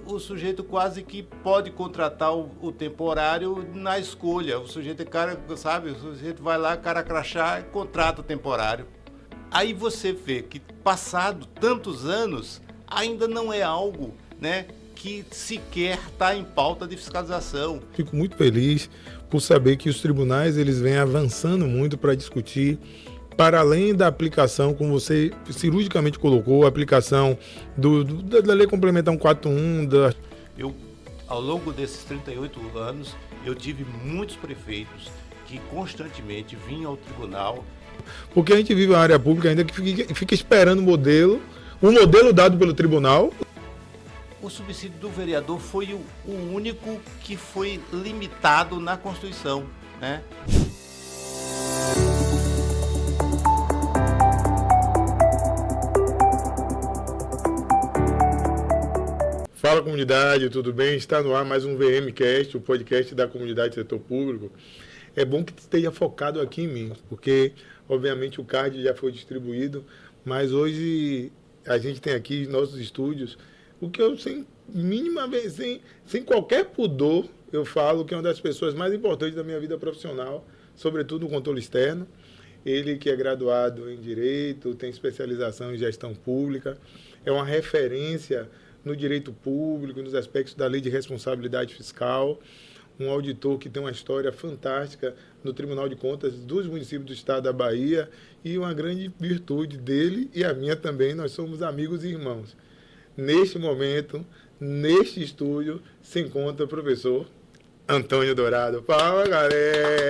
o sujeito quase que pode contratar o temporário na escolha. O sujeito é cara, sabe? O sujeito vai lá, cara crachá, e contrata o temporário. Aí você vê que, passado tantos anos, ainda não é algo, né, que sequer está em pauta de fiscalização. Fico muito feliz por saber que os tribunais eles vêm avançando muito para discutir, para além da aplicação, como você cirurgicamente colocou, a aplicação da Lei Complementar 141. Eu, ao longo desses 38 anos, eu tive muitos prefeitos que constantemente vinham ao tribunal. Porque a gente vive uma área pública ainda que fica esperando um modelo dado pelo tribunal. O subsídio do vereador foi o único que foi limitado na Constituição, né? Fala, comunidade, tudo bem? Está no ar mais um VMcast, o podcast da comunidade do setor público. É bom que esteja focado aqui em mim, porque obviamente o card já foi distribuído, mas hoje a gente tem aqui nossos estúdios, o que eu sem qualquer pudor, eu falo que é uma das pessoas mais importantes da minha vida profissional, sobretudo no controle externo. Ele que é graduado em Direito, tem especialização em Gestão Pública, é uma referência no direito público, nos aspectos da lei de responsabilidade fiscal, um auditor que tem uma história fantástica no Tribunal de Contas dos municípios do estado da Bahia, e uma grande virtude dele e a minha também, nós somos amigos e irmãos. Neste momento, neste estúdio, se encontra o professor Antônio Dourado. Fala, galera!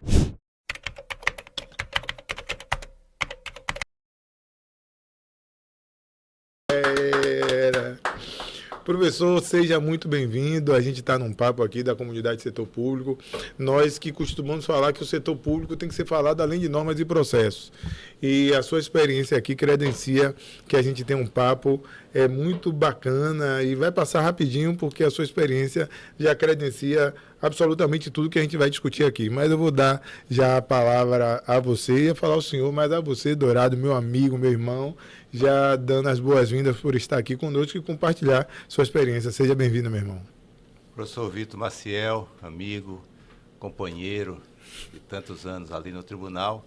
Professor, seja muito bem-vindo. A gente está num papo aqui da comunidade do setor público. Nós que costumamos falar que o setor público tem que ser falado além de normas e processos. E a sua experiência aqui credencia que a gente tem um papo muito bacana e vai passar rapidinho porque a sua experiência já credencia absolutamente tudo que a gente vai discutir aqui. Mas eu vou dar já a palavra a você, ia falar ao senhor, mas a você, Dourado, meu amigo, meu irmão, já dando as boas-vindas por estar aqui conosco e compartilhar sua experiência. Seja bem-vindo, meu irmão. Professor Vitor Maciel, amigo, companheiro de tantos anos ali no tribunal.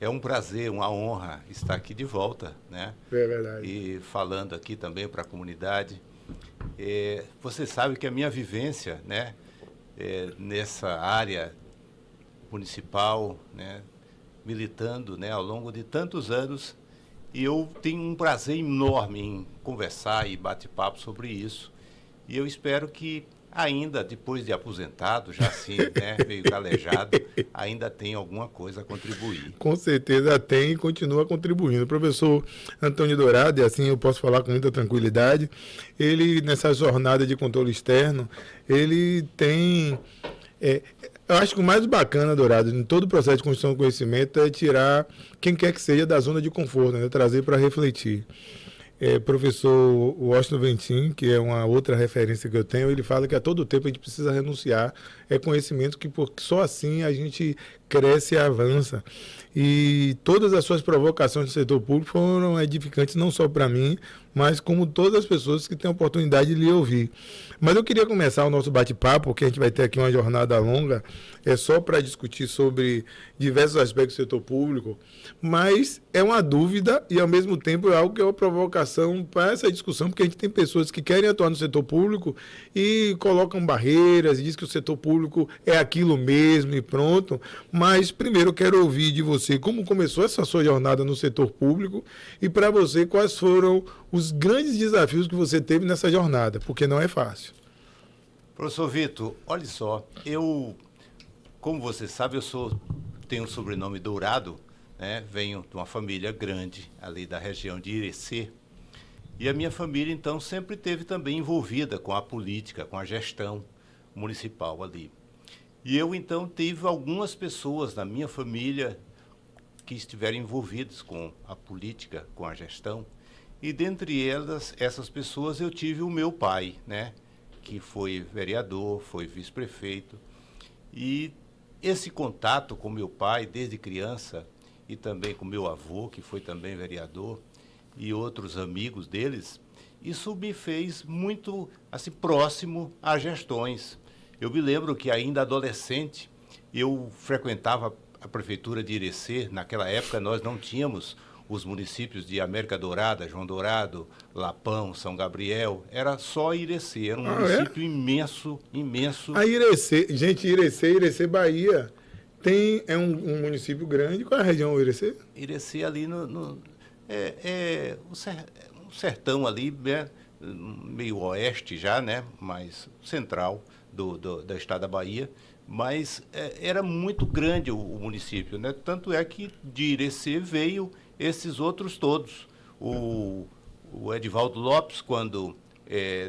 É um prazer, uma honra estar aqui de volta, né? É verdade. E falando aqui também para a comunidade. Você sabe que a minha vivência, né, nessa área municipal, né, militando, né, ao longo de tantos anos, e eu tenho um prazer enorme em conversar e bate-papo sobre isso. E eu espero que ainda, depois de aposentado, já assim, né, meio calejado, ainda tenha alguma coisa a contribuir. Com certeza tem e continua contribuindo. O professor Antônio Dourado, e assim eu posso falar com muita tranquilidade, ele, nessa jornada de controle externo, ele tem... eu acho que o mais bacana, Dourado, em todo o processo de construção do conhecimento é tirar quem quer que seja da zona de conforto, né? Trazer para refletir. Professor Washington Ventim, que é uma outra referência que eu tenho, ele fala que a todo tempo a gente precisa renunciar. É conhecimento que só assim a gente cresce e avança. E todas as suas provocações do setor público foram edificantes não só para mim, mas como todas as pessoas que têm a oportunidade de lhe ouvir. Mas eu queria começar o nosso bate-papo, porque a gente vai ter aqui uma jornada longa, só para discutir sobre diversos aspectos do setor público, mas é uma dúvida e, ao mesmo tempo, é algo que é uma provocação para essa discussão, porque a gente tem pessoas que querem atuar no setor público e colocam barreiras e diz que o setor público é aquilo mesmo e pronto. Mas, primeiro, eu quero ouvir de você como começou essa sua jornada no setor público e, para você, quais foram os grandes desafios que você teve nessa jornada, porque não é fácil. Professor Vitor, olha só, como você sabe, tenho um sobrenome Dourado, né? Venho de uma família grande ali da região de Irecê, e a minha família, então, sempre esteve também envolvida com a política, com a gestão municipal ali. E eu, então, tive algumas pessoas na minha família que estiveram envolvidas com a política, com a gestão, e dentre elas, essas pessoas, eu tive o meu pai, né, que foi vereador, foi vice-prefeito, e esse contato com meu pai desde criança, e também com meu avô, que foi também vereador, e outros amigos deles, isso me fez muito assim próximo às gestões. Eu me lembro que ainda adolescente eu frequentava a prefeitura de Irecê. Naquela época nós não tínhamos os municípios de América Dourada, João Dourado, Lapão, São Gabriel. Era só Irecê, era um município imenso, imenso. A Irecê, gente, Irecê, Bahia, é um município grande. Qual é a região Irecê? Irecê ali um sertão ali, né, meio oeste já, né, mais central da estado da Bahia, mas era muito grande o município, né? Tanto é que de Irecê veio esses outros todos. O Edivaldo Lopes, quando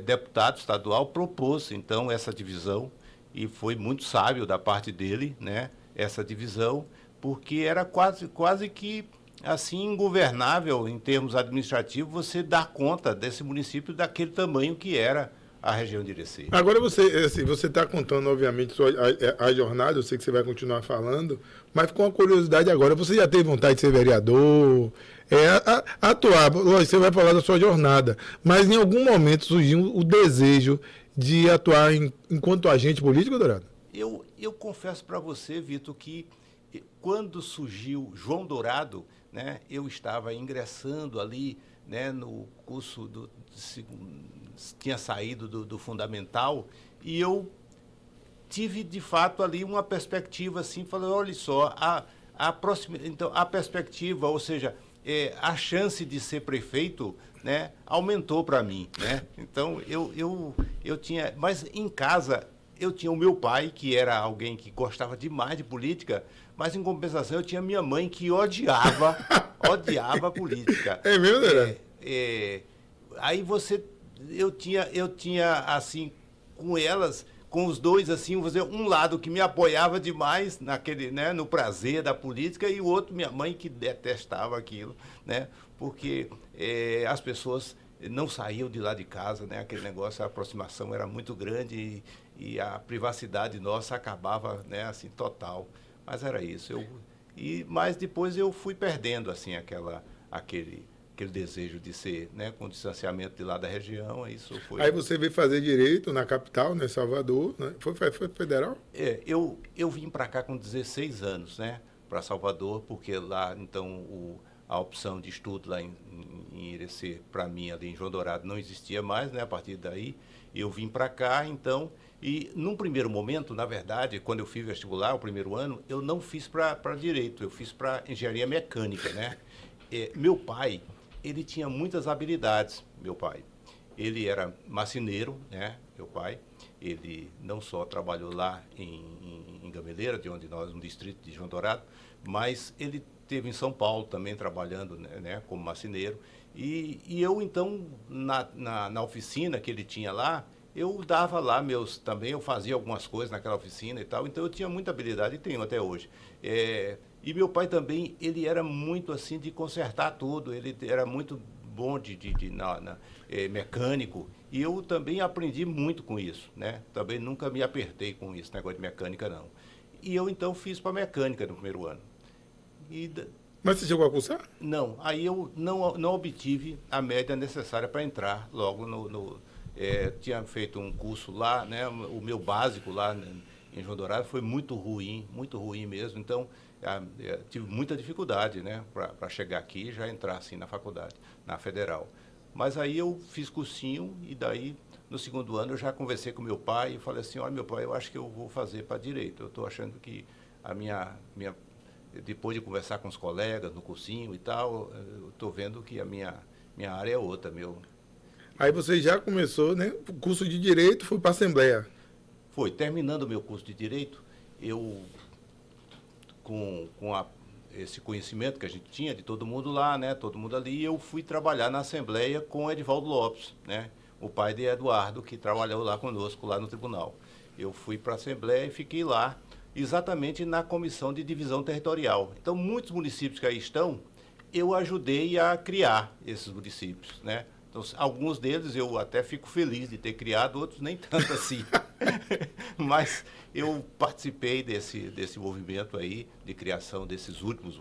deputado estadual, propôs então essa divisão, e foi muito sábio da parte dele, né, essa divisão, porque era quase que assim ingovernável em termos administrativos você dar conta desse município daquele tamanho que era a região de Irecê. Agora você está contando, obviamente, a jornada, eu sei que você vai continuar falando, mas com a curiosidade agora, você já teve vontade de ser vereador, atuar, você vai falar da sua jornada, mas em algum momento surgiu o desejo de atuar enquanto agente político, Dourado? Eu confesso para você, Vitor, que quando surgiu João Dourado, né, eu estava ingressando ali, né, no curso tinha saído do fundamental, e eu tive de fato ali uma perspectiva assim, falei, olha só, então a perspectiva, ou seja, a chance de ser prefeito, né, aumentou para mim, né? Então eu tinha, mas em casa eu tinha o meu pai, que era alguém que gostava demais de política, mas em compensação eu tinha minha mãe que odiava a política. É mesmo, Dourado? Aí eu tinha assim, com elas, com os dois, assim, um lado que me apoiava demais naquele, né, no prazer da política, e o outro, minha mãe, que detestava aquilo, né, porque as pessoas não saíam de lá de casa, né, aquele negócio, a aproximação era muito grande e a privacidade nossa acabava, né, assim, total. Mas era isso. Mas depois eu fui perdendo, assim, aquele desejo de ser, né, com distanciamento de lá da região, isso foi... Aí você veio fazer direito na capital, né, Salvador, né? Foi federal? Eu vim para cá com 16 anos, né, para Salvador, porque lá, então, a opção de estudo lá em Irecê, para mim, ali em João Dourado, não existia mais, né, a partir daí eu vim para cá, então, e num primeiro momento, na verdade, quando eu fiz vestibular, o primeiro ano, eu não fiz para direito, eu fiz para engenharia mecânica, né. Meu pai, ele tinha muitas habilidades, meu pai. Ele era marceneiro, né, meu pai. Ele não só trabalhou lá em Gameleira, de onde nós, no distrito de João Dourado, mas ele esteve em São Paulo também trabalhando, né, como marceneiro. E eu, então, na oficina que ele tinha lá, eu dava lá também, eu fazia algumas coisas naquela oficina e tal, então eu tinha muita habilidade e tenho até hoje. E meu pai também, ele era muito assim de consertar tudo, ele era muito bom mecânico, e eu também aprendi muito com isso, né? Também nunca me apertei com esse negócio de mecânica, não. E eu então fiz para mecânica no primeiro ano. Mas você chegou a cursar? Não, aí eu não obtive a média necessária para entrar logo tinha feito um curso lá, né? O meu básico lá em João Dourado foi muito ruim mesmo, então tive muita dificuldade, né, para chegar aqui e já entrar assim na faculdade, na federal. Mas aí eu fiz cursinho e daí no segundo ano eu já conversei com meu pai e falei assim, olha, meu pai, eu acho que eu vou fazer para direito. Eu estou achando que depois de conversar com os colegas no cursinho e tal, eu estou vendo que a minha área é outra, meu. Aí você já começou, né, o curso de direito, foi para a Assembleia. Foi, terminando o meu curso de direito, eu com esse conhecimento que a gente tinha de todo mundo lá, né, todo mundo ali, eu fui trabalhar na Assembleia com o Edivaldo Lopes, né, o pai de Eduardo, que trabalhou lá conosco, lá no tribunal. Eu fui para a Assembleia e fiquei lá, exatamente na Comissão de Divisão Territorial. Então, muitos municípios que aí estão, eu ajudei a criar esses municípios, né. Então, alguns deles eu até fico feliz de ter criado, outros nem tanto assim. Mas eu participei desse movimento aí de criação desses últimos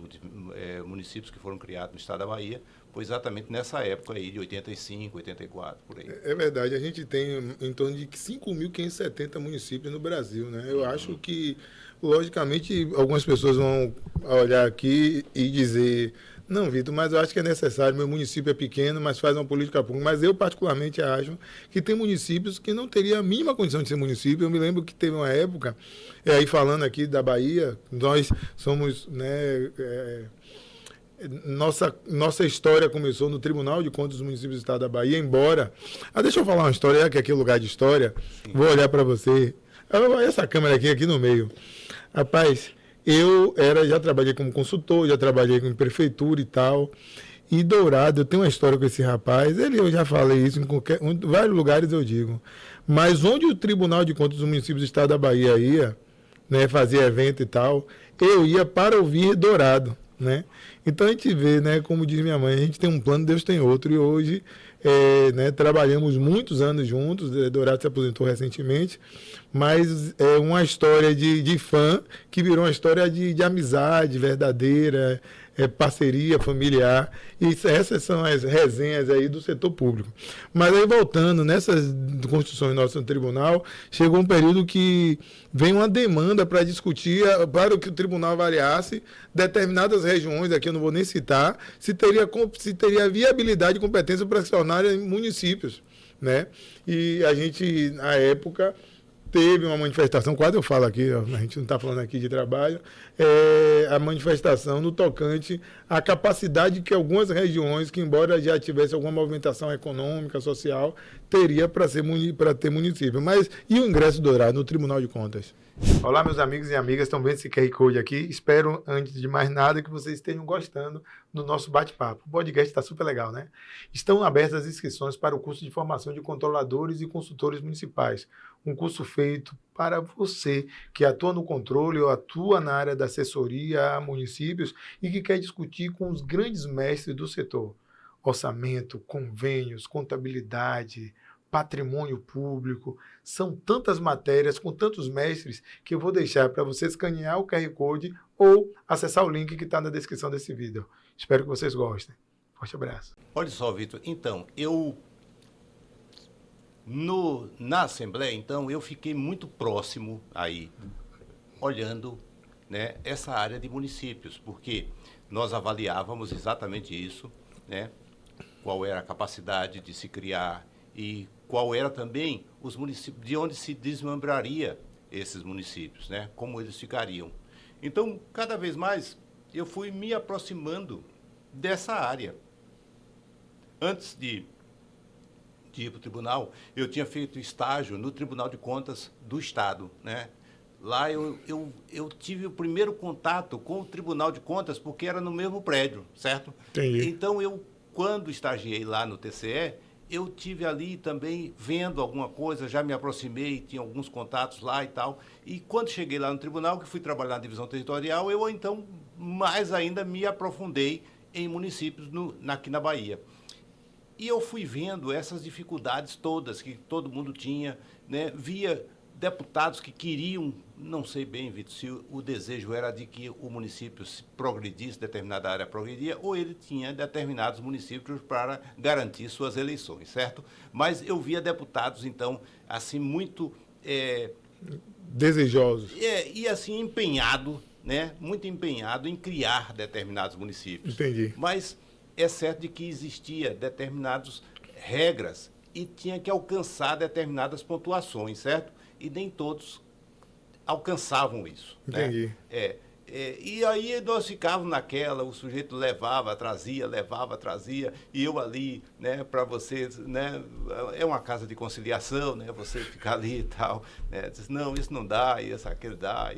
municípios que foram criados no estado da Bahia, foi exatamente nessa época aí de 85, 84, por aí. É verdade, a gente tem em torno de 5.570 municípios no Brasil, né? Eu acho que, logicamente, algumas pessoas vão olhar aqui e dizer: não, Vitor, mas eu acho que é necessário, meu município é pequeno, mas faz uma política pública. Mas eu, particularmente, acho que tem municípios que não teriam a mínima condição de ser município. Eu me lembro que teve uma época, aí falando aqui da Bahia, nós somos, né, nossa história começou no Tribunal de Contas dos Municípios do Estado da Bahia, embora... deixa eu falar uma história, que aqui é lugar de história. Sim. Vou olhar para você. Essa câmera aqui no meio. Rapaz, já trabalhei como consultor, já trabalhei com prefeitura e tal. E Dourado, eu tenho uma história com esse rapaz. Eu já falei isso em vários lugares, eu digo. Mas onde o Tribunal de Contas dos Municípios do Estado da Bahia ia, né, fazer evento e tal, eu ia para ouvir Dourado, né? Então a gente vê, né, como diz minha mãe, a gente tem um plano, Deus tem outro. E hoje né, trabalhamos muitos anos juntos. Dourado se aposentou recentemente, mas é uma história de fã que virou uma história de amizade verdadeira, parceria familiar. E essas são as resenhas aí do setor público. Mas aí, voltando, nessas construções nossas no tribunal, chegou um período que vem uma demanda para discutir, para que o tribunal avaliasse determinadas regiões, aqui eu não vou nem citar, se teria viabilidade e competência para se tornarem municípios, né? E a gente, na época, teve uma manifestação, quase eu falo aqui, a gente não está falando aqui de trabalho, a manifestação no tocante à capacidade que algumas regiões, que embora já tivesse alguma movimentação econômica, social, teria para ter município. Mas e o ingresso Dourado no Tribunal de Contas? Olá, meus amigos e amigas, estão vendo esse QR Code aqui? Espero, antes de mais nada, que vocês estejam gostando do nosso bate-papo. O podcast está super legal, né? Estão abertas as inscrições para o curso de formação de controladores e consultores municipais. Um curso feito para você que atua no controle ou atua na área da assessoria a municípios e que quer discutir com os grandes mestres do setor. Orçamento, convênios, contabilidade, patrimônio público, são tantas matérias com tantos mestres que eu vou deixar para você escanear o QR Code ou acessar o link que está na descrição desse vídeo. Espero que vocês gostem. Forte abraço. Olha só, Vitor, então, na Assembleia, então, eu fiquei muito próximo aí, olhando, né, essa área de municípios, porque nós avaliávamos exatamente isso, né, qual era a capacidade de se criar e qual era também os municípios, de onde se desmembraria esses municípios, né, como eles ficariam. Então, cada vez mais, eu fui me aproximando dessa área. Antes de ir para o tribunal, eu tinha feito estágio no Tribunal de Contas do Estado, né? Lá eu tive o primeiro contato com o Tribunal de Contas, porque era no mesmo prédio, certo? Entendi. Então, quando estagiei lá no TCE, eu tive ali também vendo alguma coisa, já me aproximei, tinha alguns contatos lá e tal. E quando cheguei lá no tribunal, que fui trabalhar na divisão territorial, eu então mais ainda me aprofundei em municípios aqui na Bahia. E eu fui vendo essas dificuldades todas que todo mundo tinha, né? Via deputados que queriam, não sei bem, Vitor, se o desejo era de que o município se progredisse, determinada área progredia, ou ele tinha determinados municípios para garantir suas eleições, certo? Mas eu via deputados, então, assim, muito... desejosos. E assim, empenhado, né? Muito empenhado em criar determinados municípios. Entendi. Mas é certo de que existia determinadas regras e tinha que alcançar determinadas pontuações, certo? E nem todos alcançavam isso. Entendi. Né? E aí nós ficávamos naquela, o sujeito levava, trazia, e eu ali, né, para vocês, né, é uma casa de conciliação, né, você ficar ali e tal, né, diz, não, isso não dá, isso aquilo dá,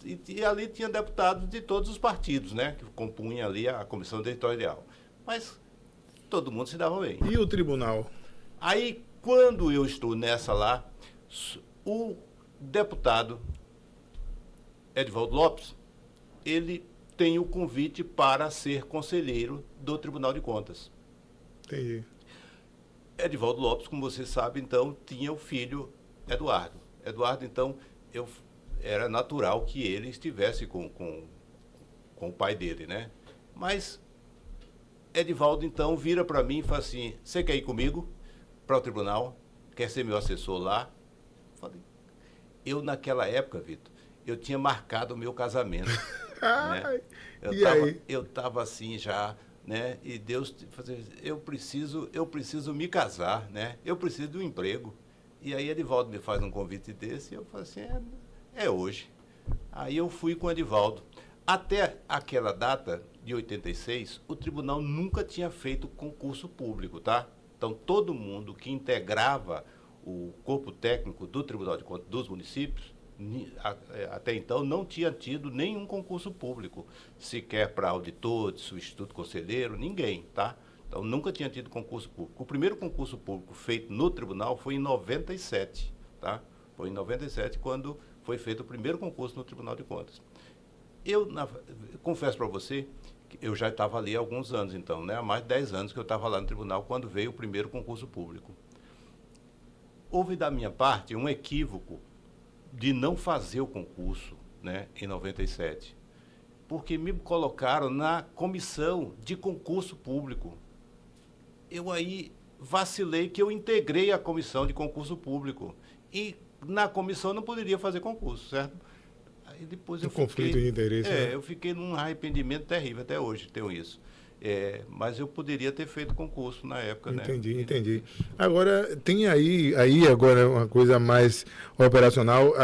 e ali tinha deputados de todos os partidos, né, que compunham ali a comissão territorial, mas todo mundo se dava bem. E o tribunal? Aí, quando eu estou nessa lá, o deputado Edivaldo Lopes, ele tem o convite para ser conselheiro do Tribunal de Contas. Entendi. Edivaldo Lopes, como você sabe, então, tinha o filho Eduardo. Eduardo, então, era natural que ele estivesse com o pai dele, né? Mas Edivaldo, então, vira para mim e fala assim, você quer ir comigo para o tribunal? Quer ser meu assessor lá? Falei, naquela época, Vitor, eu tinha marcado o meu casamento. Né? Eu estava assim já, né? E Deus, eu preciso me casar, né? Eu preciso de um emprego. E aí Edivaldo me faz um convite desse e eu falei assim, é hoje. Aí eu fui com o Edivaldo. Até aquela data de 86, o tribunal nunca tinha feito concurso público, tá? Então todo mundo que integrava o corpo técnico do Tribunal de Contas dos municípios, até então não tinha tido nenhum concurso público, sequer para auditor, substituto conselheiro, ninguém, tá? Então nunca tinha tido concurso público. O primeiro concurso público feito no tribunal foi em 97, tá? Foi em 97 quando foi feito o primeiro concurso no Tribunal de Contas. Eu confesso para você que eu já estava ali há alguns anos, então, né? Há mais de 10 anos que eu estava lá no tribunal quando veio o primeiro concurso público. Houve da minha parte um equívoco de não fazer o concurso, né, em 97, porque me colocaram na comissão de concurso público. Eu aí vacilei que eu integrei a comissão de concurso público e na comissão não poderia fazer concurso, certo? Aí depois eu conflito de interesse. Né? Eu fiquei num arrependimento terrível, até hoje tenho isso. Mas eu poderia ter feito concurso na época, entendi, né? Entendi. Agora, tem aí agora uma coisa mais operacional.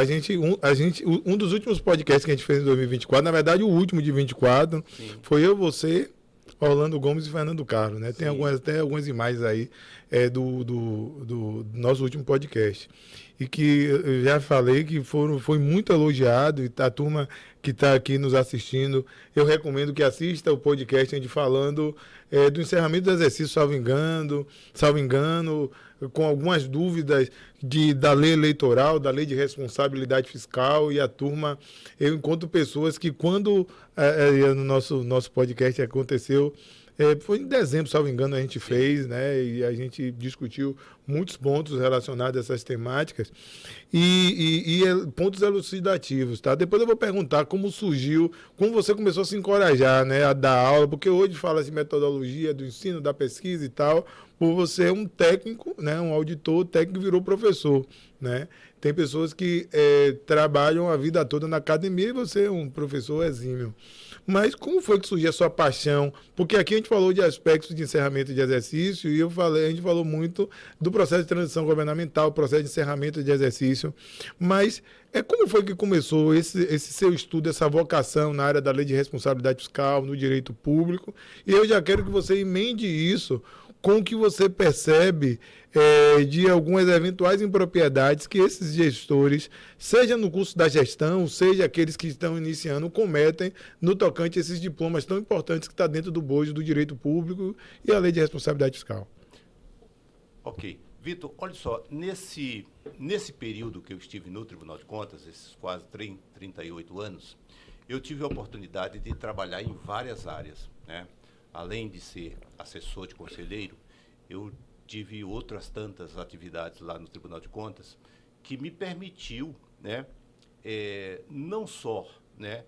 Um dos últimos podcasts que a gente fez em 2024, na verdade o último de 24, sim, foi eu, você, Orlando Gomes e Fernando Carlos, né? Tem até algumas imagens aí do nosso último podcast. E que eu já falei que foi muito elogiado, e a turma que está aqui nos assistindo, eu recomendo que assista o podcast onde falando do encerramento do exercício, salvo engano, com algumas dúvidas da lei eleitoral, da lei de responsabilidade fiscal, e a turma, eu encontro pessoas que quando no nosso podcast aconteceu, foi em dezembro, salvo engano, a gente fez, né? E a gente discutiu muitos pontos relacionados a essas temáticas e pontos elucidativos, tá? Depois eu vou perguntar como surgiu, como você começou a se encorajar, né, a dar aula, porque hoje fala de metodologia do ensino, da pesquisa e tal, por você é um técnico, né, um auditor técnico virou professor, né? Tem pessoas que trabalham a vida toda na academia e você é um professor exímio. Mas como foi que surgiu a sua paixão? Porque aqui a gente falou de aspectos de encerramento de exercício e a gente falou muito do processo de transição governamental, processo de encerramento de exercício. Mas como foi que começou esse seu estudo, essa vocação na área da lei de responsabilidade fiscal, no direito público? E eu já quero que você emende isso com o que você percebe de algumas eventuais impropriedades que esses gestores, seja no curso da gestão, seja aqueles que estão iniciando, cometem no tocante a esses diplomas tão importantes que está dentro do bojo do direito público e a lei de responsabilidade fiscal. Ok. Vitor, olha só, nesse período que eu estive no Tribunal de Contas, esses quase 38 anos, eu tive a oportunidade de trabalhar em várias áreas, né? Além de ser assessor de conselheiro, eu tive outras tantas atividades lá no Tribunal de Contas que me permitiu, né, não só, né,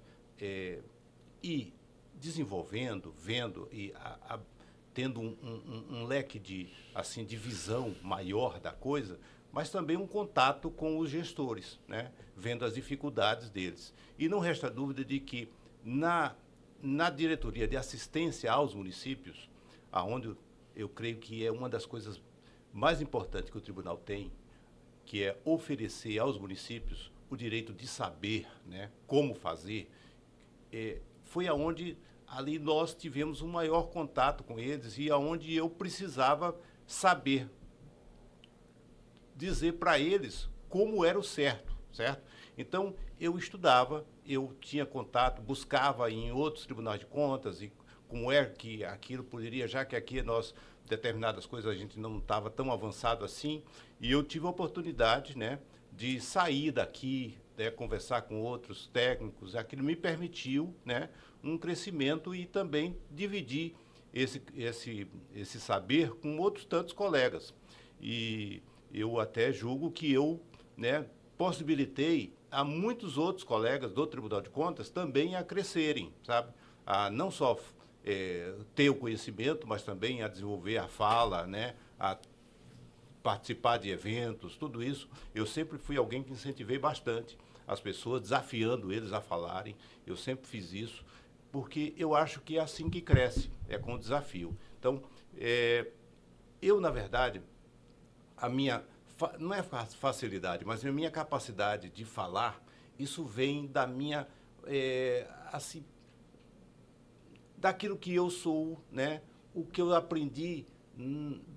ir desenvolvendo, vendo e tendo um leque de visão maior da coisa, mas também um contato com os gestores, né, vendo as dificuldades deles. E não resta dúvida de que na diretoria de assistência aos municípios, aonde eu creio que é uma das coisas mais importantes que o tribunal tem, que é oferecer aos municípios o direito de saber, né, como fazer, foi aonde ali nós tivemos um maior contato com eles e aonde eu precisava saber dizer para eles como era o certo? Então, eu estudava, eu tinha contato, buscava em outros tribunais de contas e como é que aquilo poderia, já que aqui nós, determinadas coisas, a gente não estava tão avançado assim, e eu tive a oportunidade, né, de sair daqui, né, conversar com outros técnicos, aquilo me permitiu, né, um crescimento e também dividir esse saber com outros tantos colegas. E eu até julgo que eu, né, possibilitei a muitos outros colegas do Tribunal de Contas também a crescerem, sabe? A não só ter o conhecimento, mas também a desenvolver a fala, né? A participar de eventos, tudo isso. Eu sempre fui alguém que incentivei bastante as pessoas, desafiando eles a falarem. Eu sempre fiz isso, porque eu acho que é assim que cresce, é com o desafio. Então, eu, na verdade, a minha, não é facilidade, mas a minha capacidade de falar, isso vem da minha, assim, daquilo que eu sou, né? O que eu aprendi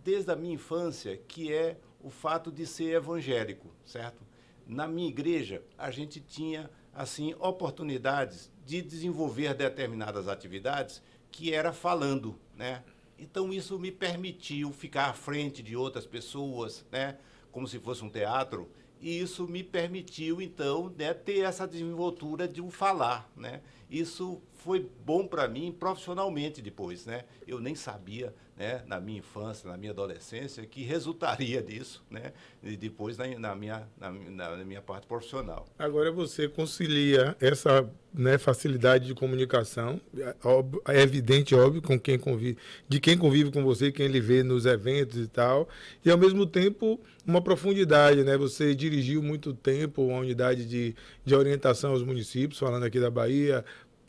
desde a minha infância, que é o fato de ser evangélico, certo? Na minha igreja, a gente tinha, assim, oportunidades de desenvolver determinadas atividades que era falando, né? Então, isso me permitiu ficar à frente de outras pessoas, né? Como se fosse um teatro, e isso me permitiu, então, né, ter essa desenvoltura de um falar, né? Isso foi bom para mim profissionalmente depois, né? Eu nem sabia, né, na minha infância, na minha adolescência, que resultaria disso, né? E depois na minha parte profissional. Agora você concilia essa, né, facilidade de comunicação, é evidente, óbvio, com quem convive, de quem convive com você, quem ele vê nos eventos e tal, e ao mesmo tempo uma profundidade, né? Você dirigiu muito tempo uma unidade de orientação aos municípios, falando aqui da Bahia,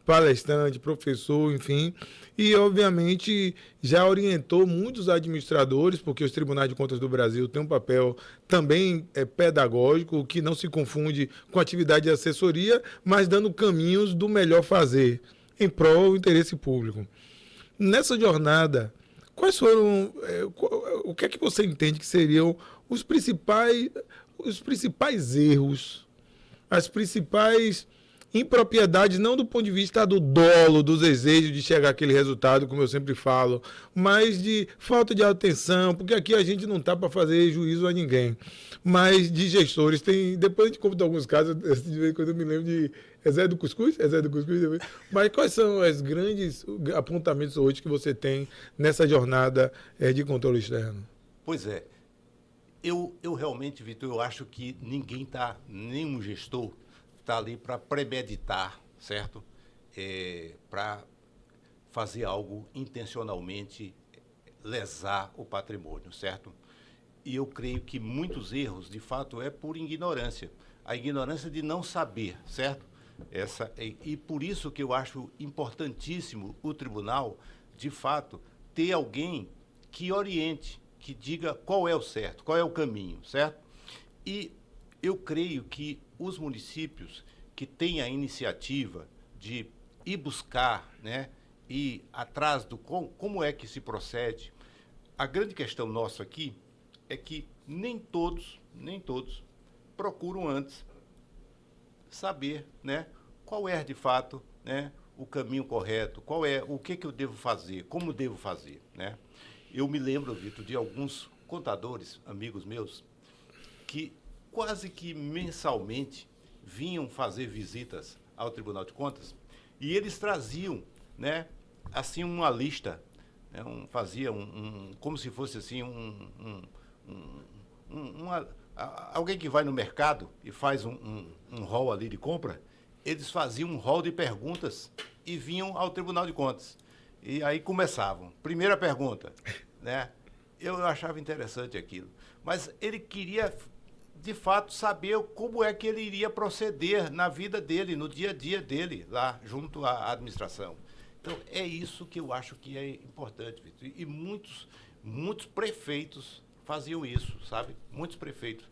palestrante, professor, enfim, e obviamente já orientou muitos administradores, porque os tribunais de contas do Brasil têm um papel também pedagógico, que não se confunde com atividade de assessoria, mas dando caminhos do melhor fazer em prol do interesse público. Nessa jornada, quais foram, o que é que você entende que seriam os principais erros, as principais impropriedades, não do ponto de vista do dolo, dos desejos de chegar àquele resultado, como eu sempre falo, mas de falta de atenção, porque aqui a gente não está para fazer juízo a ninguém, mas de gestores. Depois a gente conta alguns casos, de vez em quando eu me lembro de Zé do Cuscuz, mas quais são os grandes apontamentos hoje que você tem nessa jornada de controle externo? Pois é, eu realmente, Vitor, eu acho que ninguém está, nenhum gestor está ali para premeditar, certo? Para fazer algo intencionalmente lesar o patrimônio, certo? E eu creio que muitos erros, de fato, é por ignorância. A ignorância de não saber, certo? E por isso que eu acho importantíssimo o tribunal, de fato, ter alguém que oriente, que diga qual é o certo, qual é o caminho, certo? E eu creio que os municípios que têm a iniciativa de ir buscar, né, ir atrás do como é que se procede, a grande questão nossa aqui é que nem todos procuram antes saber, né, qual é de fato, né, o caminho correto, qual é o que eu devo fazer, como devo fazer, né? Eu me lembro, Vitor, de alguns contadores, amigos meus, que quase que mensalmente vinham fazer visitas ao Tribunal de Contas e eles traziam, né, assim, uma lista, né, faziam como se fosse assim alguém que vai no mercado e faz um hall ali de compra, eles faziam um hall de perguntas e vinham ao Tribunal de Contas. E aí começavam. Primeira pergunta, né? Eu achava interessante aquilo. Mas ele queria, de fato, saber como é que ele iria proceder na vida dele, no dia a dia dele, lá junto à administração. Então, é isso que eu acho que é importante, Vitor. E muitos prefeitos faziam isso, sabe? Muitos prefeitos.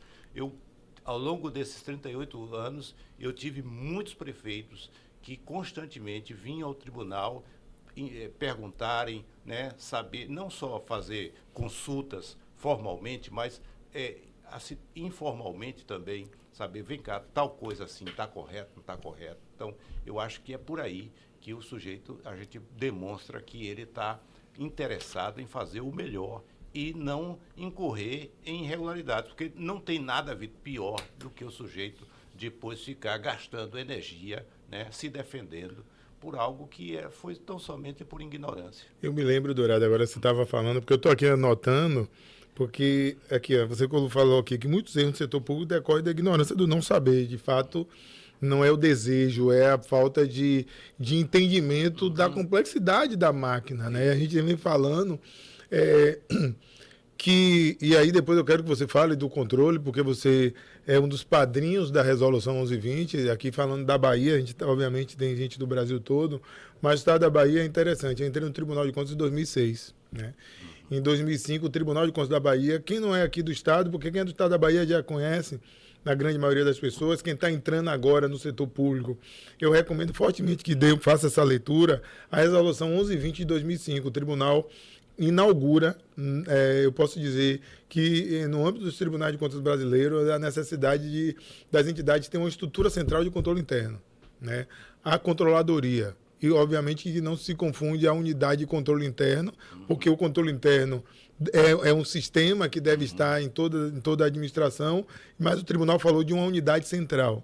Ao longo desses 38 anos, eu tive muitos prefeitos que constantemente vinham ao tribunal perguntarem, né, saber, não só fazer consultas formalmente, mas assim, informalmente também, saber, vem cá, tal coisa assim, está correto, não está correto. Então, eu acho que é por aí que o sujeito, a gente demonstra que ele está interessado em fazer o melhor e não incorrer em irregularidades, porque não tem nada pior do que o sujeito depois ficar gastando energia, né, se defendendo por algo que foi tão somente por ignorância. Eu me lembro, Dourado, agora você estava falando, porque eu estou aqui anotando, Porque, aqui, ó, você falou aqui que muitos erros no setor público decorrem da ignorância do não saber. De fato, não é o desejo, é a falta de entendimento da complexidade da máquina, né? A gente vem falando e aí depois eu quero que você fale do controle, porque você é um dos padrinhos da Resolução 1120, aqui falando da Bahia, a gente obviamente tem gente do Brasil todo, mas o estado da Bahia é interessante. Eu entrei no Tribunal de Contas em 2006, né? Em 2005, o Tribunal de Contas da Bahia, quem não é aqui do estado, porque quem é do estado da Bahia já conhece, na grande maioria das pessoas, quem está entrando agora no setor público, eu recomendo fortemente que faça essa leitura, a Resolução 1120 de 2005, o Tribunal inaugura, eu posso dizer que no âmbito dos tribunais de contas brasileiros, a necessidade das entidades terem uma estrutura central de controle interno, né? A controladoria. E, obviamente, que não se confunde a unidade de controle interno, porque o controle interno é um sistema que deve estar em toda a administração, mas o tribunal falou de uma unidade central.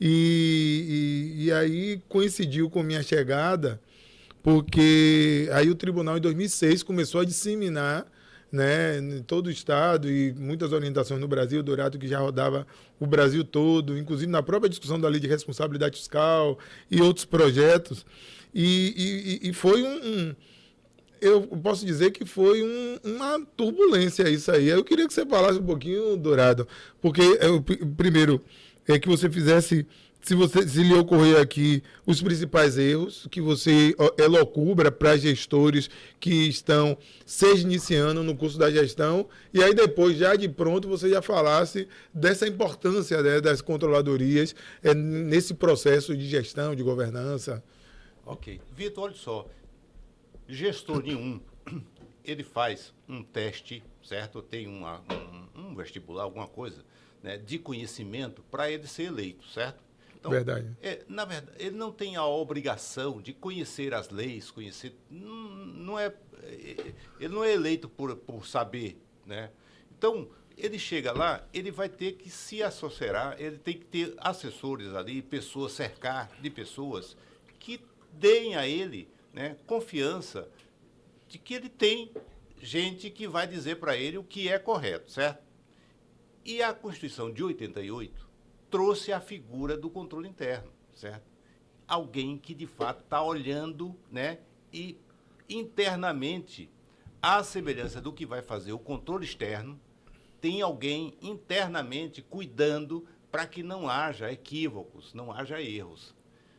E aí coincidiu com minha chegada, porque aí o tribunal, em 2006, começou a disseminar, né, em todo o estado e muitas orientações no Brasil, Dourado, que já rodava o Brasil todo, inclusive na própria discussão da Lei de Responsabilidade Fiscal e outros projetos. E foi eu posso dizer que foi uma turbulência isso aí. Eu queria que você falasse um pouquinho, Dourado, porque primeiro é que você fizesse, se lhe ocorrer aqui, os principais erros que você elocubra para gestores que estão se iniciando no curso da gestão, e aí depois, já de pronto, você já falasse dessa importância, né, das controladorias nesse processo de gestão, de governança. Ok. Vitor, olha só, gestor nenhum, ele faz um teste, certo? Tem um vestibular, alguma coisa, né, de conhecimento para ele ser eleito, certo? Então, verdade. Na verdade, ele não tem a obrigação de conhecer as leis, ele não é eleito por saber, né? Então, ele chega lá, ele vai ter que se assessorar, ele tem que ter assessores ali, pessoas, cercar de pessoas que deem a ele, né, confiança de que ele tem gente que vai dizer para ele o que é correto, certo? E a Constituição de 88 trouxe a figura do controle interno, certo? Alguém que, de fato, está olhando, né, e internamente, à semelhança do que vai fazer o controle externo, tem alguém internamente cuidando para que não haja equívocos, não haja erros.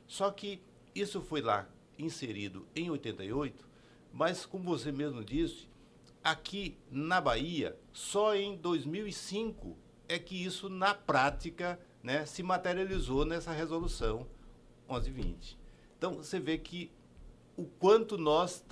Só que isso foi lá inserido em 88, mas, como você mesmo disse, aqui na Bahia, só em 2005 é que isso, na prática, né, se materializou nessa resolução 1120. Então, você vê que o quanto nós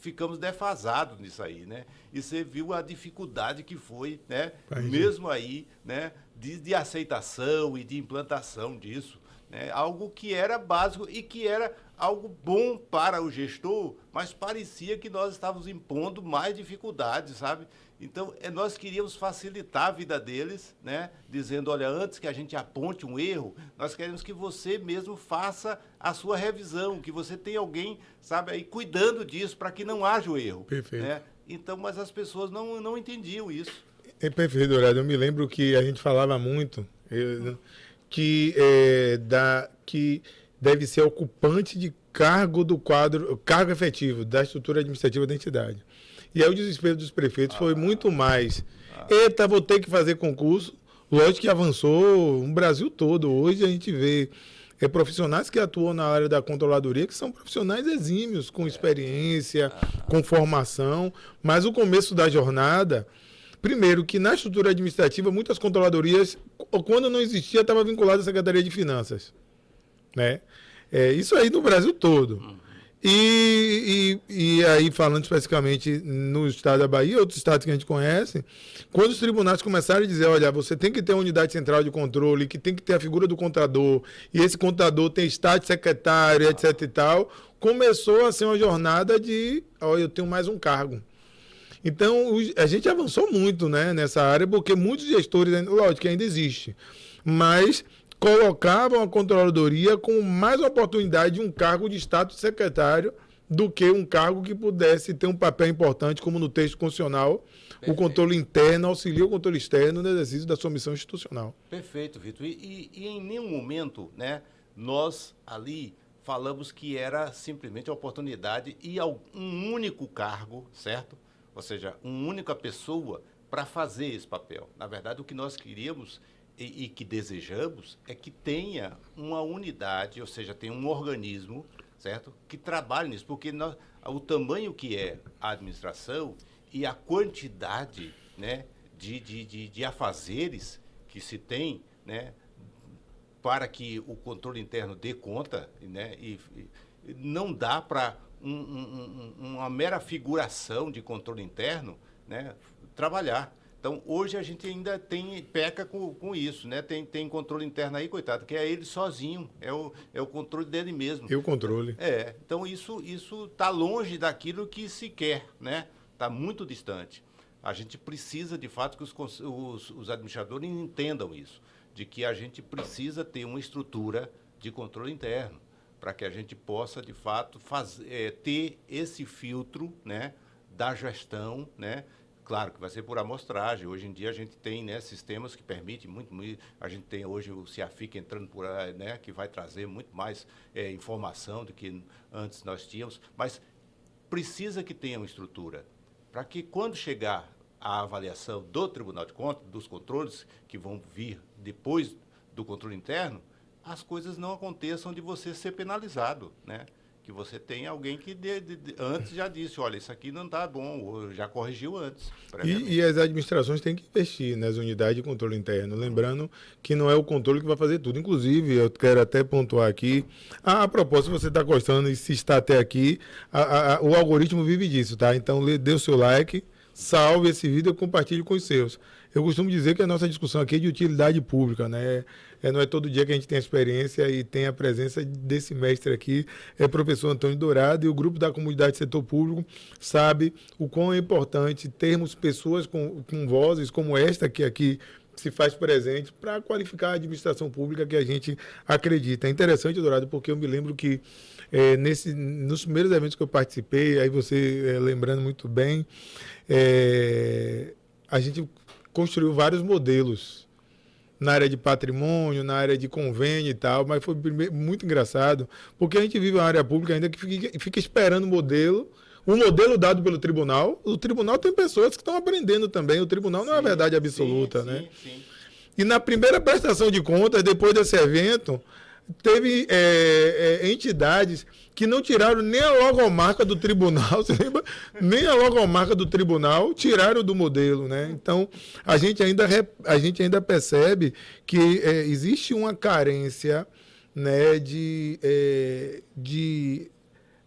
ficamos defasados nisso aí, né? E você viu a dificuldade que foi, né, mesmo aí, né, de aceitação e de implantação disso, né? Algo que era básico e que era algo bom para o gestor, mas parecia que nós estávamos impondo mais dificuldades, sabe? Então, nós queríamos facilitar a vida deles, né? Dizendo, olha, antes que a gente aponte um erro, nós queremos que você mesmo faça a sua revisão, que você tenha alguém, sabe, aí cuidando disso para que não haja o erro. Perfeito. Né? Então, mas as pessoas não entendiam isso. É perfeito, Dourado. Eu me lembro que a gente falava muito que deve ser ocupante de cargo do cargo efetivo da estrutura administrativa da entidade. E aí o desespero dos prefeitos foi muito mais. Eita, vou ter que fazer concurso. Lógico que avançou no Brasil todo. Hoje a gente vê profissionais que atuam na área da controladoria, que são profissionais exímios, com experiência, com formação. Mas o começo da jornada, primeiro, que na estrutura administrativa, muitas controladorias, quando não existia, estava vinculada à Secretaria de Finanças. Né? Isso aí no Brasil todo. E aí, falando especificamente no estado da Bahia, outros estados que a gente conhece, quando os tribunais começaram a dizer, olha, você tem que ter uma unidade central de controle, que tem que ter a figura do contador, e esse contador tem estado de secretário, etc e tal, começou a ser uma jornada de, olha, eu tenho mais um cargo. Então, a gente avançou muito, né, nessa área, porque muitos gestores, lógico que ainda existe, mas colocavam a controladoria com mais oportunidade de um cargo de status de secretário do que um cargo que pudesse ter um papel importante, como no texto constitucional, o controle interno auxilia o controle externo no exercício da sua missão institucional. Perfeito, Vitor. E em nenhum momento, né, nós ali falamos que era simplesmente a oportunidade e um único cargo, certo? Ou seja, uma única pessoa para fazer esse papel. Na verdade, o que nós queríamos e que desejamos é que tenha uma unidade, ou seja, tenha um organismo, certo? Que trabalhe nisso, porque o tamanho que é a administração e a quantidade, né, de afazeres que se tem, né, para que o controle interno dê conta, né, e não dá para uma mera figuração de controle interno, né, trabalhar. Então, hoje a gente ainda peca com isso, né? Tem controle interno aí, coitado, que é ele sozinho, é o controle dele mesmo. E o controle. Então isso está longe daquilo que se quer, né? Está muito distante. A gente precisa, de fato, que os administradores entendam isso, de que a gente precisa ter uma estrutura de controle interno, para que a gente possa, de fato, ter esse filtro, né, da gestão, né? Claro que vai ser por amostragem. Hoje em dia a gente tem, né, sistemas que permitem muito. A gente tem hoje o CIAFIC entrando por aí, né, que vai trazer muito mais informação do que antes nós tínhamos. Mas precisa que tenha uma estrutura para que, quando chegar a avaliação do Tribunal de Contas, dos controles que vão vir depois do controle interno, as coisas não aconteçam de você ser penalizado, né? Que você tem alguém que antes já disse, olha, isso aqui não está bom, ou já corrigiu antes. E as administrações têm que investir nas unidades de controle interno, lembrando que não é o controle que vai fazer tudo. Inclusive, eu quero até pontuar aqui, a propósito, se você está gostando e se está até aqui, o algoritmo vive disso, tá? Então, dê o seu like, salve esse vídeo e compartilhe com os seus. Eu costumo dizer que a nossa discussão aqui é de utilidade pública, né? Não é todo dia que a gente tem a experiência e tem a presença desse mestre aqui, professor Antônio Dourado, e o grupo da comunidade setor público sabe o quão é importante termos pessoas com vozes como esta que aqui se faz presente para qualificar a administração pública que a gente acredita. É interessante, Dourado, porque eu me lembro que nos primeiros eventos que eu participei, aí você lembrando muito bem, a gente construiu vários modelos na área de patrimônio, na área de convênio e tal, mas foi muito engraçado, porque a gente vive uma área pública ainda que fica esperando o modelo dado pelo tribunal. O tribunal tem pessoas que estão aprendendo também, o tribunal não é a verdade absoluta, né? Sim. E na primeira prestação de contas, depois desse evento, teve entidades que não tiraram nem a logomarca do tribunal, você lembra? Nem a logomarca do tribunal tiraram do modelo, né? Então, a gente ainda percebe que existe uma carência, né, de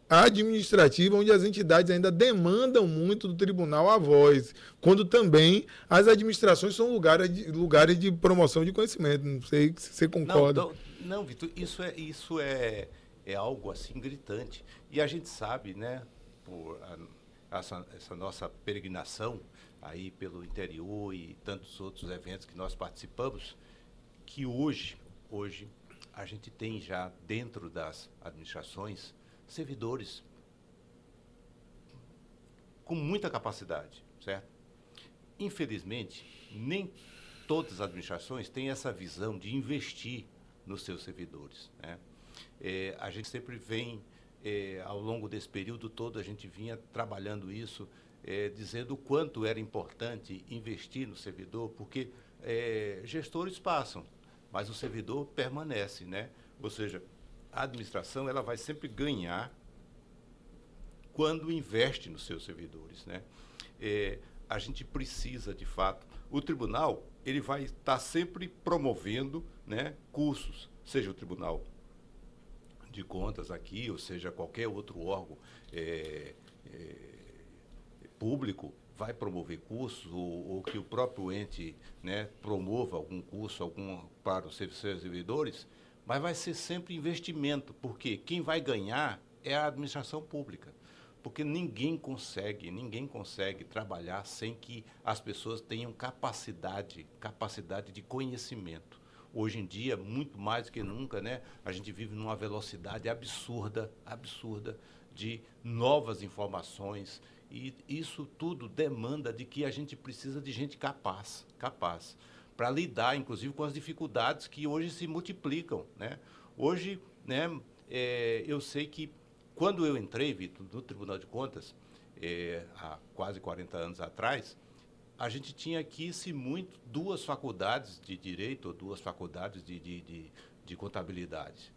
administrativa, onde as entidades ainda demandam muito do tribunal a voz, quando também as administrações são lugares de promoção de conhecimento. Não sei se você concorda. Não, Vitor, isso é algo assim gritante. E a gente sabe, né, por essa nossa peregrinação aí pelo interior e tantos outros eventos que nós participamos, que hoje a gente tem já dentro das administrações servidores com muita capacidade, certo? Infelizmente, nem todas as administrações têm essa visão de investir nos seus servidores, né? A gente sempre vem, ao longo desse período todo, a gente vinha trabalhando isso, dizendo o quanto era importante investir no servidor, porque gestores passam, mas o servidor permanece, né? Ou seja, a administração ela vai sempre ganhar quando investe nos seus servidores, né? A gente precisa, de fato, o tribunal ele vai estar sempre promovendo, né, cursos, seja o Tribunal de Contas aqui, ou seja, qualquer outro órgão público vai promover cursos, ou que o próprio ente, né, promova algum curso para os seus servidores, mas vai ser sempre investimento, porque quem vai ganhar é a administração pública. Porque ninguém consegue trabalhar sem que as pessoas tenham capacidade de conhecimento. hoje em dia, muito mais do que nunca, né? A gente vive numa velocidade absurda de novas informações. E isso tudo demanda de que a gente precisa de gente capaz, para lidar, inclusive, com as dificuldades que hoje se multiplicam, né? Hoje, né, eu sei que quando eu entrei, Vitor, no Tribunal de Contas, há quase 40 anos atrás, a gente tinha aqui, se muito, 2 faculdades de Direito ou 2 faculdades de Contabilidade.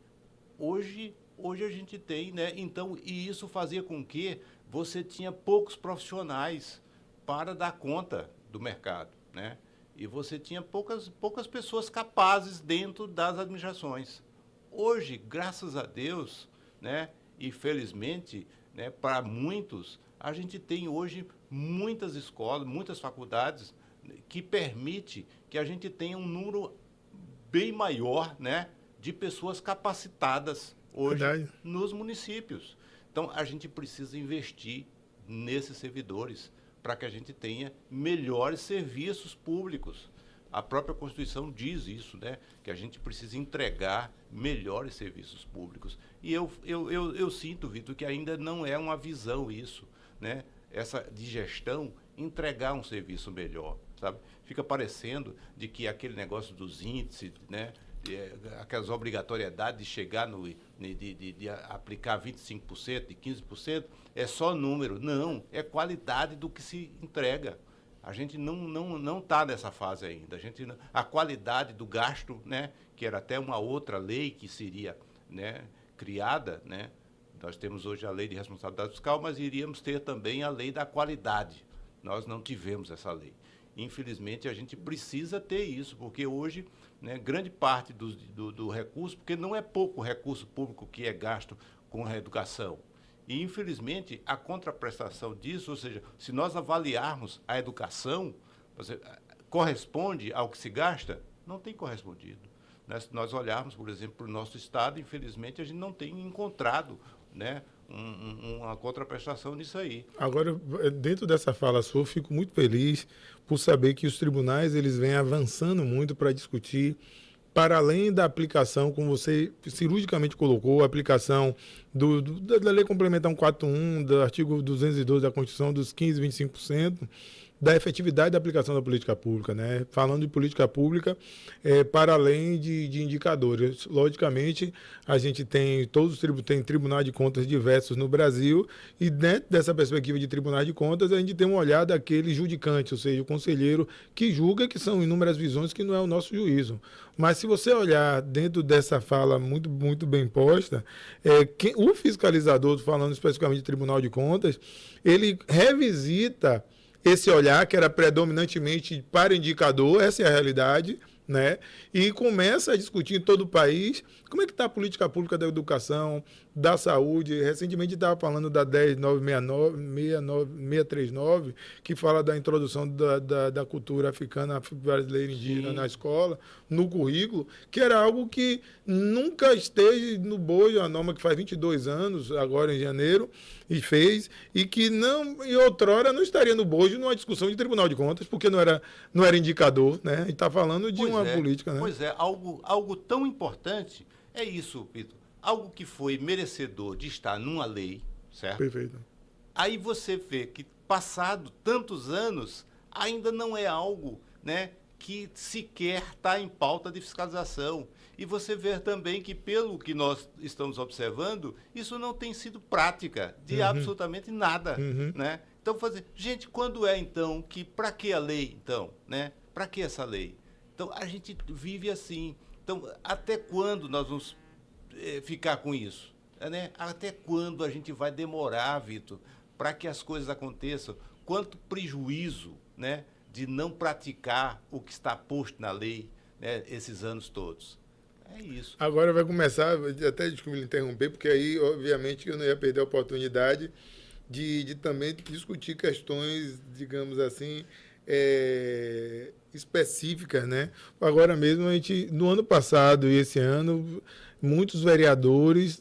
Hoje a gente tem, né? Então, e isso fazia com que você tinha poucos profissionais para dar conta do mercado, né? E você tinha poucas pessoas capazes dentro das administrações. Hoje, graças a Deus, né? E felizmente, né, para muitos, a gente tem hoje muitas escolas, muitas faculdades que permite que a gente tenha um número bem maior, né, de pessoas capacitadas hoje nos municípios. Então, a gente precisa investir nesses servidores para que a gente tenha melhores serviços públicos. A própria Constituição diz isso, né? Que a gente precisa entregar melhores serviços públicos. E eu sinto, Vitor, que ainda não é uma visão isso, né? Essa de gestão, entregar um serviço melhor, sabe? Fica parecendo de que aquele negócio dos índices, né? Aquelas obrigatoriedades de chegar de aplicar 25%, de 15%, é só número. Não, é qualidade do que se entrega. A gente não está nessa fase ainda. A qualidade do gasto, né, que era até uma outra lei que seria, né, criada, né? Nós temos hoje a lei de responsabilidade fiscal, mas iríamos ter também a lei da qualidade. Nós não tivemos essa lei. Infelizmente, a gente precisa ter isso, porque hoje, né, grande parte do recurso, porque não é pouco recurso público que é gasto com a educação. E, infelizmente, a contraprestação disso, ou seja, se nós avaliarmos a educação, corresponde ao que se gasta? Não tem correspondido. Né? Se nós olharmos, por exemplo, para o nosso Estado, infelizmente, a gente não tem encontrado, né, uma contraprestação nisso aí. Agora, dentro dessa fala sua, eu fico muito feliz por saber que os tribunais eles vêm avançando muito para discutir, para além da aplicação, como você cirurgicamente colocou, a aplicação da Lei Complementar 141, do artigo 212 da Constituição, dos 15% e 25%, da efetividade da aplicação da política pública, né? Falando de política pública, para além de indicadores. Logicamente, a gente tem tem tribunais de contas diversos no Brasil e dentro dessa perspectiva de tribunais de contas, a gente tem um olhar daquele judicante, ou seja, o conselheiro que julga, que são inúmeras visões que não é o nosso juízo. Mas se você olhar dentro dessa fala muito, muito bem posta, o fiscalizador, falando especificamente de Tribunal de Contas, ele revisita esse olhar que era predominantemente para indicador, essa é a realidade, né? E começa a discutir em todo o país como é que está a política pública da educação, da saúde. Recentemente estava falando da 10.969, que fala da introdução da cultura africana, brasileira e indígena na escola, no currículo, que era algo que nunca esteve no bojo, a norma que faz 22 anos, agora em janeiro, e fez, e que não, em outrora não estaria no bojo numa discussão de Tribunal de Contas, porque não era indicador, né? E está falando de uma política, né? Pois é, algo tão importante é isso, Vitor. Algo que foi merecedor de estar numa lei, certo? Perfeito. Aí você vê que, passado tantos anos, ainda não é algo, né, que sequer está em pauta de fiscalização. E você vê também que, pelo que nós estamos observando, isso não tem sido prática de absolutamente nada, né? Então, gente, quando é, então, que... Para que a lei, então? Né? Para que essa lei? Então, a gente vive assim. Então, até quando nós vamos ficar com isso? Né? Até quando a gente vai demorar, Vitor, para que as coisas aconteçam? Quanto prejuízo, né, de não praticar o que está posto na lei, né, esses anos todos? É isso. Agora vai começar, até desculpe interromper, porque aí, obviamente, eu não ia perder a oportunidade de também discutir questões, digamos assim, específicas, né? Agora mesmo, no ano passado e esse ano, muitos vereadores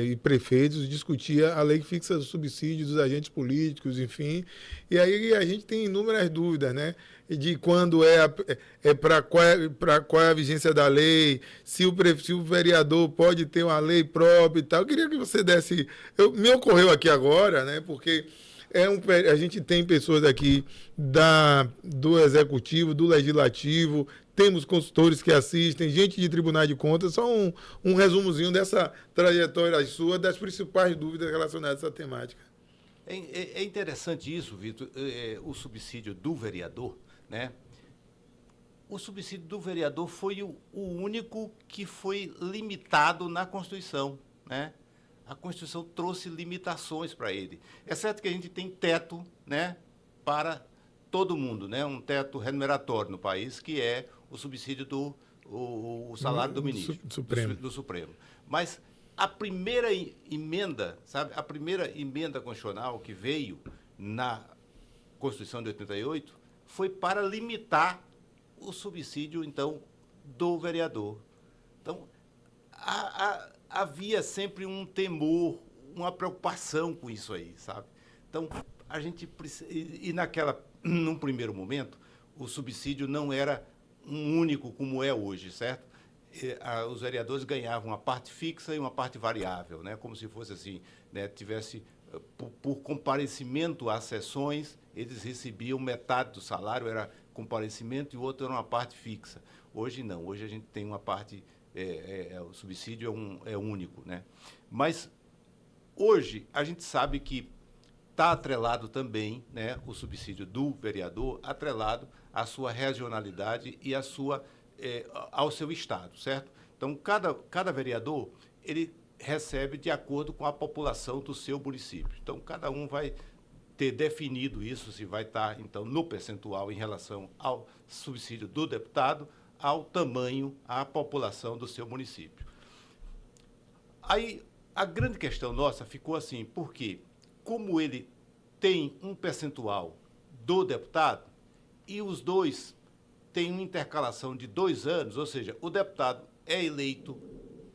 e prefeitos discutiam a lei que fixa os subsídios dos agentes políticos, enfim. E aí a gente tem inúmeras dúvidas, né? De quando para qual é a vigência da lei, se o vereador pode ter uma lei própria e tal. Eu queria que você desse... me ocorreu aqui agora, né? Porque a gente tem pessoas aqui do Executivo, do Legislativo, temos consultores que assistem, gente de Tribunal de Contas. Só um resumozinho dessa trajetória sua, das principais dúvidas relacionadas a essa temática. É interessante isso, Vitor, o subsídio do vereador, né? O subsídio do vereador foi o único que foi limitado na Constituição, né? A Constituição trouxe limitações para ele. É certo que a gente tem teto, né, para todo mundo, né, um teto remuneratório no país, que é o subsídio o salário do ministro, do Supremo. Mas a primeira emenda, sabe, a primeira emenda constitucional que veio na Constituição de 88 foi para limitar o subsídio, então, do vereador. Então, havia sempre um temor, uma preocupação com isso aí, sabe? Então, a gente precisa... num primeiro momento, o subsídio não era um único como é hoje, certo? Os vereadores ganhavam uma parte fixa e uma parte variável, né? Como se fosse assim, né? Tivesse, por comparecimento às sessões, eles recebiam metade do salário, era comparecimento, e o outro era uma parte fixa. Hoje não, hoje a gente tem uma parte... o subsídio é único, né? Mas hoje a gente sabe que está atrelado também, né, o subsídio do vereador, atrelado à sua regionalidade e ao seu estado, certo? Então, cada vereador, ele recebe de acordo com a população do seu município. Então, cada um vai ter definido isso, se vai estar, então, no percentual em relação ao subsídio do deputado, ao tamanho, à população do seu município. Aí, a grande questão nossa ficou assim, porque como ele tem um percentual do deputado e os dois têm uma intercalação de 2 anos, ou seja, o deputado é eleito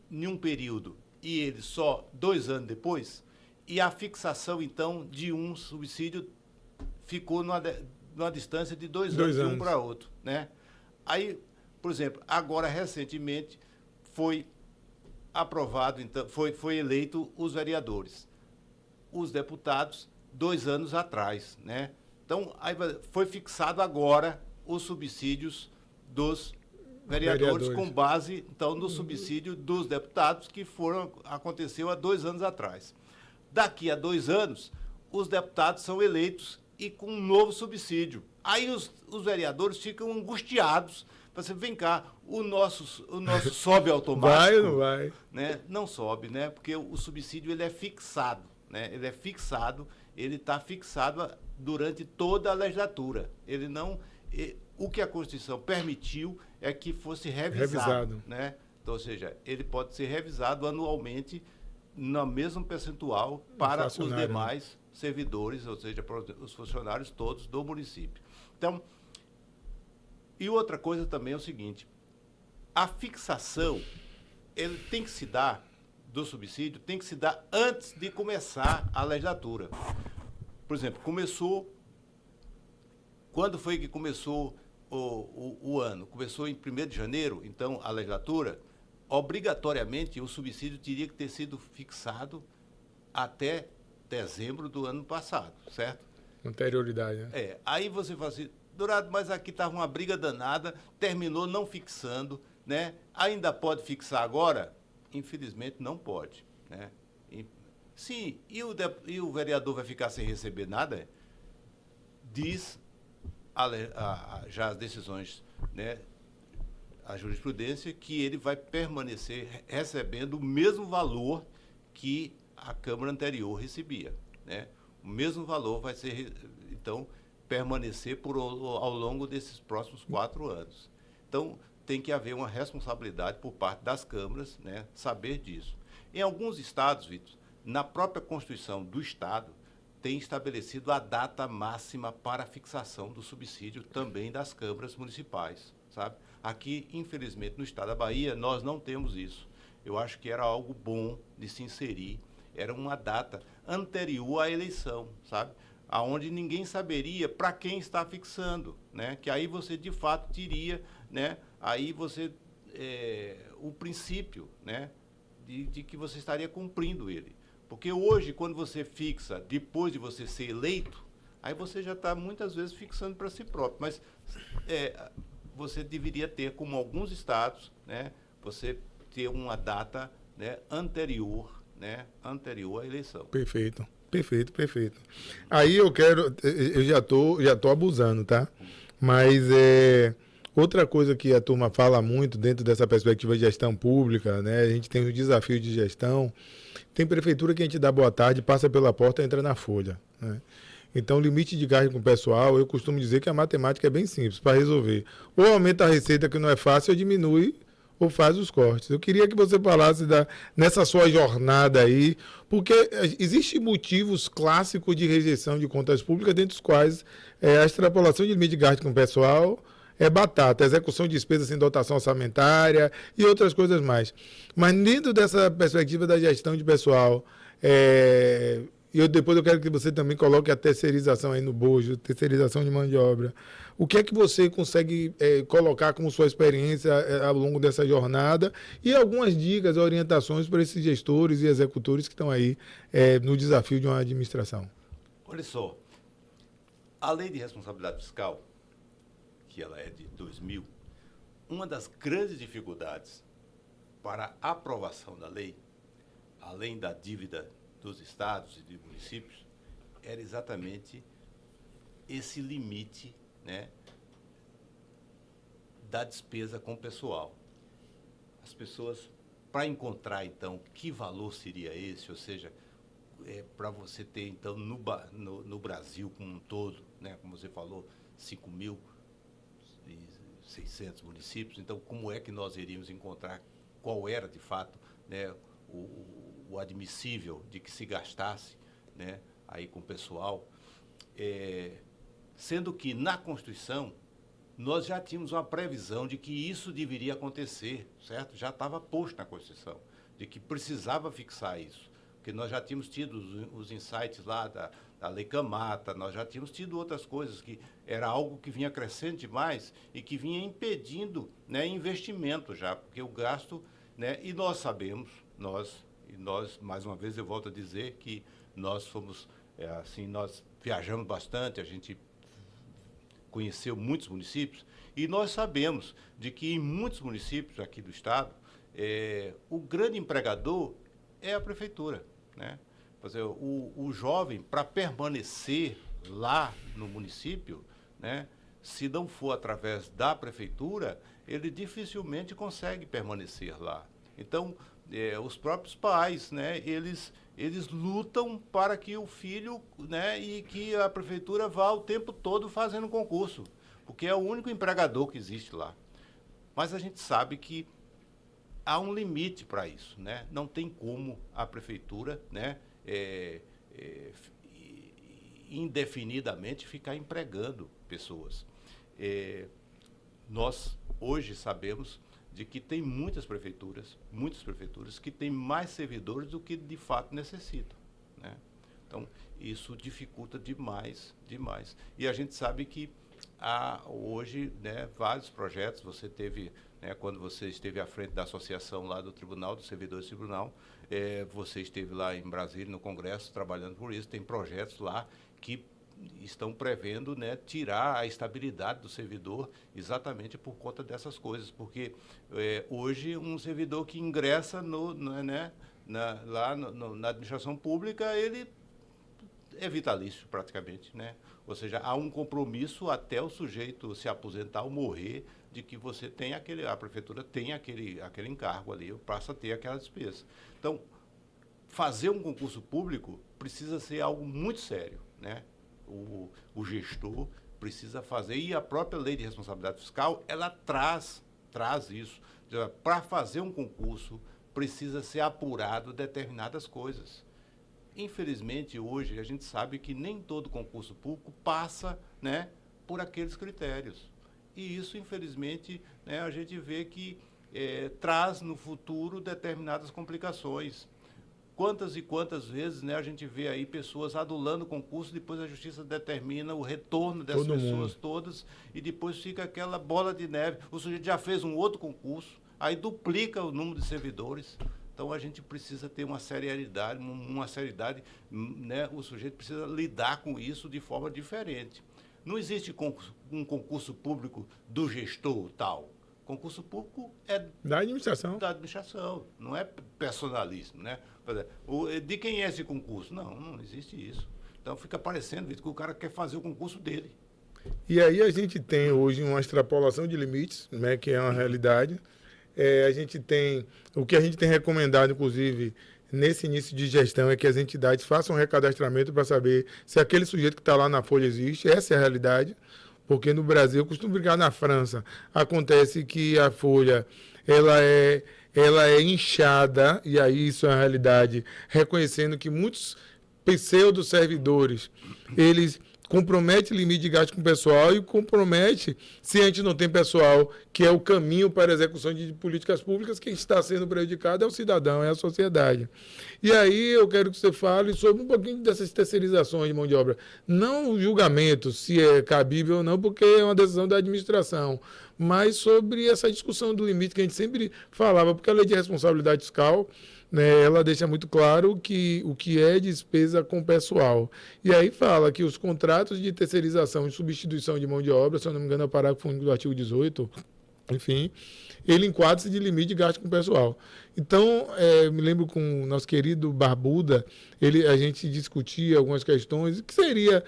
em um período e ele só 2 anos depois, e a fixação, então, de um subsídio ficou numa distância de 2 anos de um para outro, né? Aí, por exemplo, agora, recentemente, foi aprovado, então, foi eleito os vereadores. Os deputados, 2 anos atrás, né? Então, aí foi fixado agora os subsídios dos vereadores com base, então, no subsídio dos deputados que aconteceu há 2 anos atrás. Daqui a 2 anos, os deputados são eleitos e com um novo subsídio. Aí os vereadores ficam angustiados. Você vem cá, o nosso sobe automático. Vai ou não vai? Né? Não sobe, né? Porque o subsídio ele é fixado, né? Ele é fixado, ele está fixado durante toda a legislatura. Ele não, o que a Constituição permitiu é que fosse revisado. Né? Então, ou seja, ele pode ser revisado anualmente no mesmo percentual para os demais servidores, ou seja, para os funcionários todos do município. Então, e outra coisa também é o seguinte, a fixação, ele tem que se dar, do subsídio, tem que se dar antes de começar a legislatura. Por exemplo, quando foi que começou o ano? Começou em 1º de janeiro, então, a legislatura, obrigatoriamente, o subsídio teria que ter sido fixado até dezembro do ano passado, certo? Anterioridade, né? Aí você fala assim, Dourado, mas aqui estava uma briga danada, terminou não fixando, né? Ainda pode fixar agora? Infelizmente, não pode, né? Sim, e o vereador vai ficar sem receber nada? Diz já as decisões, né, a jurisprudência, que ele vai permanecer recebendo o mesmo valor que a Câmara anterior recebia, né? O mesmo valor vai ser, então, permanecer ao longo desses próximos 4 anos. Então, tem que haver uma responsabilidade por parte das câmaras, né, saber disso. Em alguns estados, Vitor, na própria Constituição do Estado, tem estabelecido a data máxima para a fixação do subsídio também das câmaras municipais, sabe? Aqui, infelizmente, no estado da Bahia, nós não temos isso. eu acho que era algo bom de se inserir. Era uma data anterior à eleição, sabe? Aonde ninguém saberia para quem está fixando, né? Que aí você de fato teria, né? Aí você o princípio, né? De que você estaria cumprindo ele. Porque hoje, quando você fixa depois de você ser eleito, aí você já está muitas vezes fixando para si próprio. Mas você deveria ter, como alguns estados, né? Você ter uma data, né? Anterior à eleição. Perfeito. Perfeito, perfeito. Aí eu já tô abusando, tá? Mas outra coisa que a turma fala muito dentro dessa perspectiva de gestão pública, né? A gente tem os desafios de gestão. Tem prefeitura que a gente dá boa tarde, passa pela porta e entra na folha, né? Então, limite de gasto com o pessoal, eu costumo dizer que a matemática é bem simples para resolver. Ou aumenta a receita, que não é fácil, ou diminui ou faz os cortes. Eu queria que você falasse nessa sua jornada aí, porque existem motivos clássicos de rejeição de contas públicas, dentre os quais a extrapolação de limite de gasto com o pessoal é batata, execução de despesas sem dotação orçamentária e outras coisas mais. Mas dentro dessa perspectiva da gestão de pessoal, depois eu quero que você também coloque a terceirização aí no bojo, terceirização de mão de obra. O que é que você consegue colocar como sua experiência ao longo dessa jornada e algumas dicas, orientações para esses gestores e executores que estão aí no desafio de uma administração? Olha só, a Lei de Responsabilidade Fiscal, que ela é de 2000, uma das grandes dificuldades para a aprovação da lei, além da dívida dos estados e de municípios, era exatamente esse limite, né, da despesa com o pessoal. As pessoas, para encontrar, então, que valor seria esse, ou seja, para você ter, então, no Brasil como um todo, né, como você falou, 5.600 municípios, então, como é que nós iríamos encontrar qual era, de fato, né, o admissível de que se gastasse, né, aí com o pessoal, sendo que na Constituição nós já tínhamos uma previsão de que isso deveria acontecer, certo? Já estava posto na Constituição, de que precisava fixar isso, porque nós já tínhamos tido os insights lá da Lei Camata, nós já tínhamos tido outras coisas, que era algo que vinha crescendo demais e que vinha impedindo, né, investimento já, porque o gasto, né, e nós sabemos, nós, mais uma vez eu volto a dizer que nós fomos, nós viajamos bastante, a gente conheceu muitos municípios, e nós sabemos de que em muitos municípios aqui do estado, o grande empregador é a prefeitura, né? Quer dizer, o jovem, para permanecer lá no município, né, se não for através da prefeitura, ele dificilmente consegue permanecer lá. Então, os próprios pais, né, eles lutam para que o filho, né, e que a prefeitura vá o tempo todo fazendo concurso, porque é o único empregador que existe lá. Mas a gente sabe que há um limite para isso, né? Não tem como a prefeitura, né, indefinidamente ficar empregando pessoas. Nós hoje sabemos de que tem muitas prefeituras que têm mais servidores do que de fato necessitam, né? Então, isso dificulta demais. E a gente sabe que há hoje, né, vários projetos. Você teve, né, quando você esteve à frente da associação lá do Tribunal, dos Servidores do Tribunal, você esteve lá em Brasília, no Congresso, trabalhando por isso. Tem projetos lá que estão prevendo, né, tirar a estabilidade do servidor exatamente por conta dessas coisas, porque hoje um servidor que ingressa lá na administração pública, ele é vitalício praticamente, né? Ou seja, há um compromisso até o sujeito se aposentar ou morrer de que você tem a prefeitura tem aquele encargo ali, passa a ter aquela despesa. Então, fazer um concurso público precisa ser algo muito sério, né? O gestor precisa fazer, e a própria Lei de Responsabilidade Fiscal, ela traz isso. Para fazer um concurso, precisa ser apurado determinadas coisas. Infelizmente, hoje, a gente sabe que nem todo concurso público passa, né, por aqueles critérios. E isso, infelizmente, né, a gente vê que traz no futuro determinadas complicações. Quantas e quantas vezes, né, a gente vê aí pessoas adulando o concurso, depois a justiça determina o retorno dessas pessoas todas e depois fica aquela bola de neve. O sujeito já fez um outro concurso, aí duplica o número de servidores. Então a gente precisa ter uma seriedade, né, o sujeito precisa lidar com isso de forma diferente. Não existe um concurso público do gestor tal. Concurso público é da administração. Da administração, não é personalismo, né? De quem é esse concurso? Não existe isso. Então fica parecendo, Vitor, que o cara quer fazer o concurso dele. E aí a gente tem hoje uma extrapolação de limites, né, que é uma realidade. A gente tem, o que a gente tem recomendado, inclusive, nesse início de gestão, é que as entidades façam um recadastramento para saber se aquele sujeito que está lá na folha existe. Essa é a realidade. Porque no Brasil, eu costumo brincar, na França, acontece que a folha ela é inchada, e aí isso é uma realidade, reconhecendo que muitos pseudo-servidores, eles comprometem o limite de gasto com o pessoal e compromete, se a gente não tem pessoal, que é o caminho para a execução de políticas públicas, quem está sendo prejudicado é o cidadão, é a sociedade. E aí eu quero que você fale sobre um pouquinho dessas terceirizações de mão de obra. Não o julgamento, se é cabível ou não, porque é uma decisão da administração, mas sobre essa discussão do limite que a gente sempre falava, porque a lei de responsabilidade fiscal, né, ela deixa muito claro que o que é despesa com pessoal. E aí fala que os contratos de terceirização e substituição de mão de obra, se eu não me engano é o parágrafo único do artigo 18, enfim, ele enquadra-se de limite de gasto com pessoal. Então, me lembro com o nosso querido Barbuda, a gente discutia algumas questões, que seria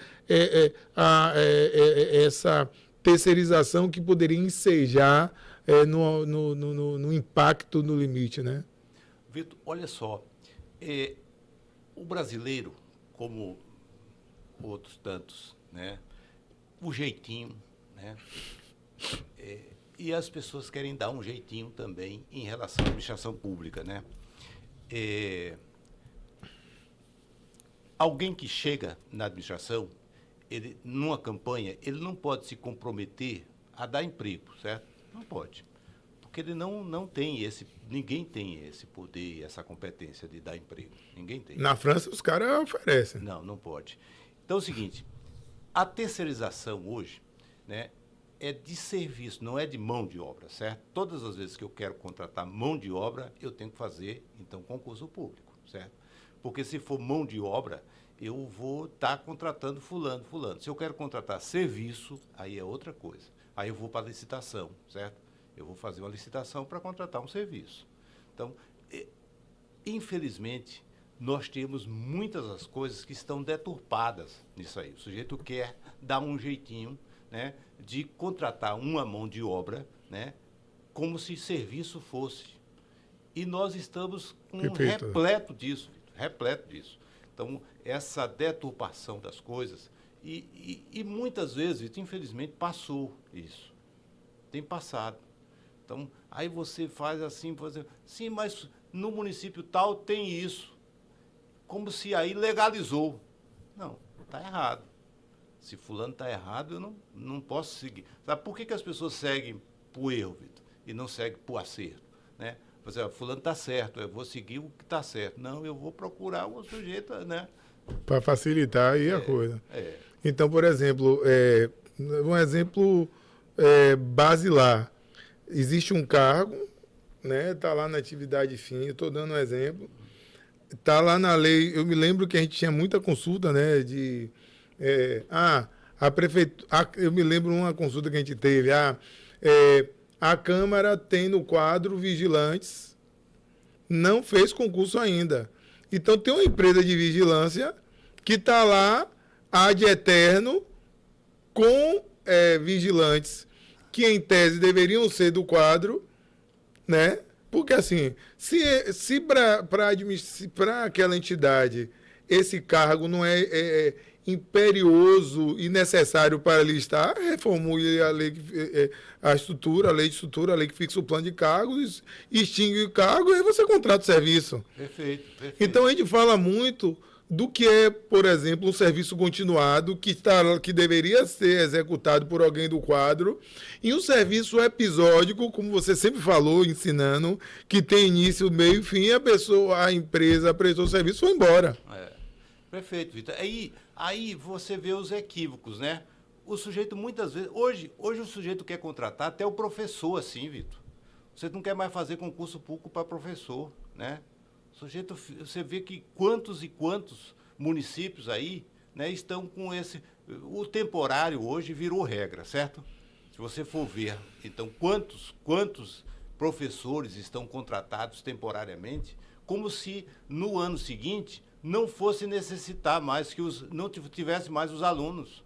essa terceirização que poderia ensejar no impacto no limite, né? Vitor, olha só, o brasileiro, como outros tantos, né, o jeitinho, né, e as pessoas querem dar um jeitinho também em relação à administração pública, né. Alguém que chega na administração, ele, numa campanha, ele não pode se comprometer a dar emprego, certo? Não pode. Porque ele não tem ninguém tem esse poder e essa competência de dar emprego. Ninguém tem. Na França, os caras oferecem. Não pode. Então é o seguinte, a terceirização hoje, né, é de serviço, não é de mão de obra, certo? Todas as vezes que eu quero contratar mão de obra, eu tenho que fazer, então, concurso público, certo? Porque se for mão de obra, eu vou estar contratando fulano. Se eu quero contratar serviço, aí é outra coisa. Aí eu vou para a licitação, certo? Eu vou fazer uma licitação para contratar um serviço. Então, infelizmente, nós temos muitas das coisas que estão deturpadas nisso aí. O sujeito quer dar um jeitinho, né, de contratar uma mão de obra, né, como se serviço fosse. E nós estamos repleto disso. Então, essa deturpação das coisas, e muitas vezes, infelizmente, passou isso. Tem passado. Então, aí você faz assim, sim, mas no município tal tem isso. Como se aí legalizou. Não, está errado. Se fulano está errado, eu não posso seguir. Sabe por que as pessoas seguem por erro, Vitor, e não seguem por acerto? Né? Você, fulano está certo, eu vou seguir o que está certo. Não, eu vou procurar o sujeito, né? Para facilitar aí a coisa. Então, por exemplo, um exemplo basilar. Existe um cargo, né? Está lá na atividade fim, estou dando um exemplo. Está lá na lei, eu me lembro que a gente tinha muita consulta, né? A prefeitura, eu me lembro uma consulta que a gente teve, a Câmara tem no quadro vigilantes, não fez concurso ainda. Então tem uma empresa de vigilância que está lá, ad eterno, com vigilantes que em tese deveriam ser do quadro, né? Porque assim, se para aquela entidade esse cargo não é imperioso e necessário para ele estar, reformule a lei, a lei de estrutura, a lei que fixa o plano de cargos, extingue o cargo e aí você contrata o serviço. Perfeito. Então a gente fala muito do que é, por exemplo, um serviço continuado que deveria ser executado por alguém do quadro, e um serviço episódico, como você sempre falou, ensinando, que tem início, meio e fim, a empresa prestou o serviço e foi embora. Perfeito, Vitor. Aí você vê os equívocos, né? O sujeito, muitas vezes... Hoje o sujeito quer contratar até o professor, assim, Vitor. Você não quer mais fazer concurso público para professor, né? O sujeito, você vê que quantos e quantos municípios aí, né, estão com esse... O temporário hoje virou regra, certo? Se você for ver, então, quantos professores estão contratados temporariamente, como se no ano seguinte não fosse necessitar mais não tivesse mais os alunos.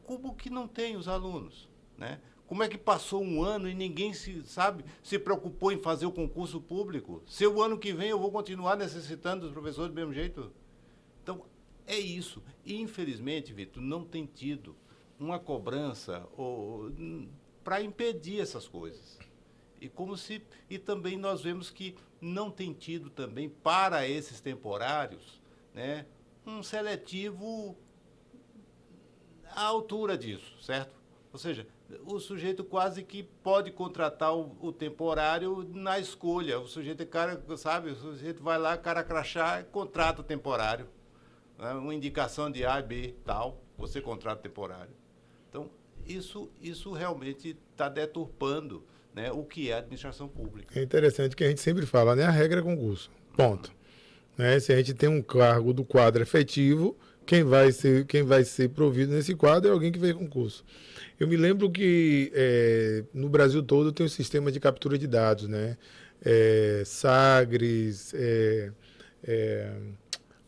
Como que não tem os alunos, né? Como é que passou um ano e ninguém se preocupou em fazer o concurso público? Se o ano que vem eu vou continuar necessitando dos professores do mesmo jeito? Então, é isso. E, infelizmente, Vitor, não tem tido uma cobrança para impedir essas coisas. E também nós vemos que não tem tido também, para esses temporários, né, um seletivo à altura disso, certo? Ou seja, o sujeito quase que pode contratar o temporário na escolha. O sujeito o sujeito vai lá, cara crachá, contrata o temporário. Né? Uma indicação de A, B, tal, você contrata o temporário. Então, isso realmente está deturpando, né, o que é a administração pública. É interessante que a gente sempre fala, né? A regra é concurso. Ponto. Né? Se a gente tem um cargo do quadro efetivo, quem vai ser provido nesse quadro é alguém que fez concurso. Eu me lembro que no Brasil todo tem um sistema de captura de dados, né? Sagres,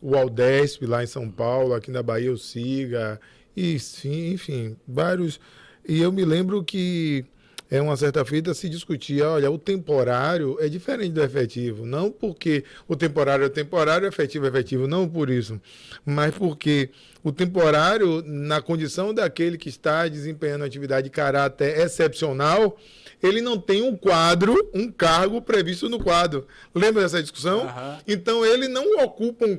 o Aldesp lá em São Paulo, aqui na Bahia o SIGA, e, enfim, vários. E eu me lembro que uma certa feita se discutia, olha, o temporário é diferente do efetivo, não porque o temporário é temporário, o efetivo é efetivo, não por isso, mas porque o temporário, na condição daquele que está desempenhando atividade de caráter excepcional, ele não tem um cargo previsto no quadro. Lembra dessa discussão? Uhum. Então, ele não ocupa um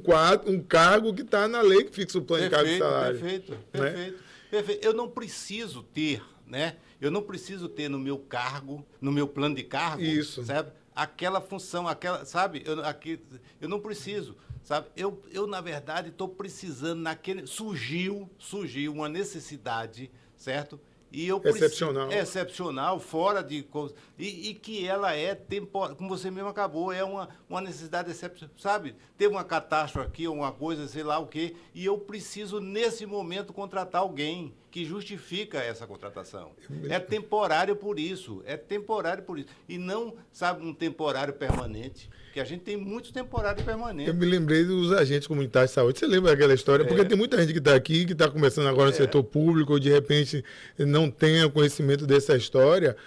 cargo que está na lei que fixa o plano de cargo e salário. Perfeito. Eu não preciso ter, né? Eu não preciso ter no meu cargo, no meu plano de cargo, isso, sabe? Aquela função, sabe? Eu não preciso, sabe? Eu na verdade, estou precisando surgiu uma necessidade, certo? E eu excepcional, fora de... E que ela é temporária, como você mesmo acabou, é uma necessidade excepcional, sabe? Teve uma catástrofe aqui, uma coisa, sei lá o quê, e eu preciso, nesse momento, contratar alguém que justifica essa contratação. É temporário por isso. E não, sabe, um temporário permanente. Porque a gente tem muitos temporários permanentes. Eu me lembrei dos agentes comunitários de saúde. Você lembra daquela história? Porque tem muita gente que está aqui, que está começando agora no setor público, ou de repente não tem conhecimento dessa história.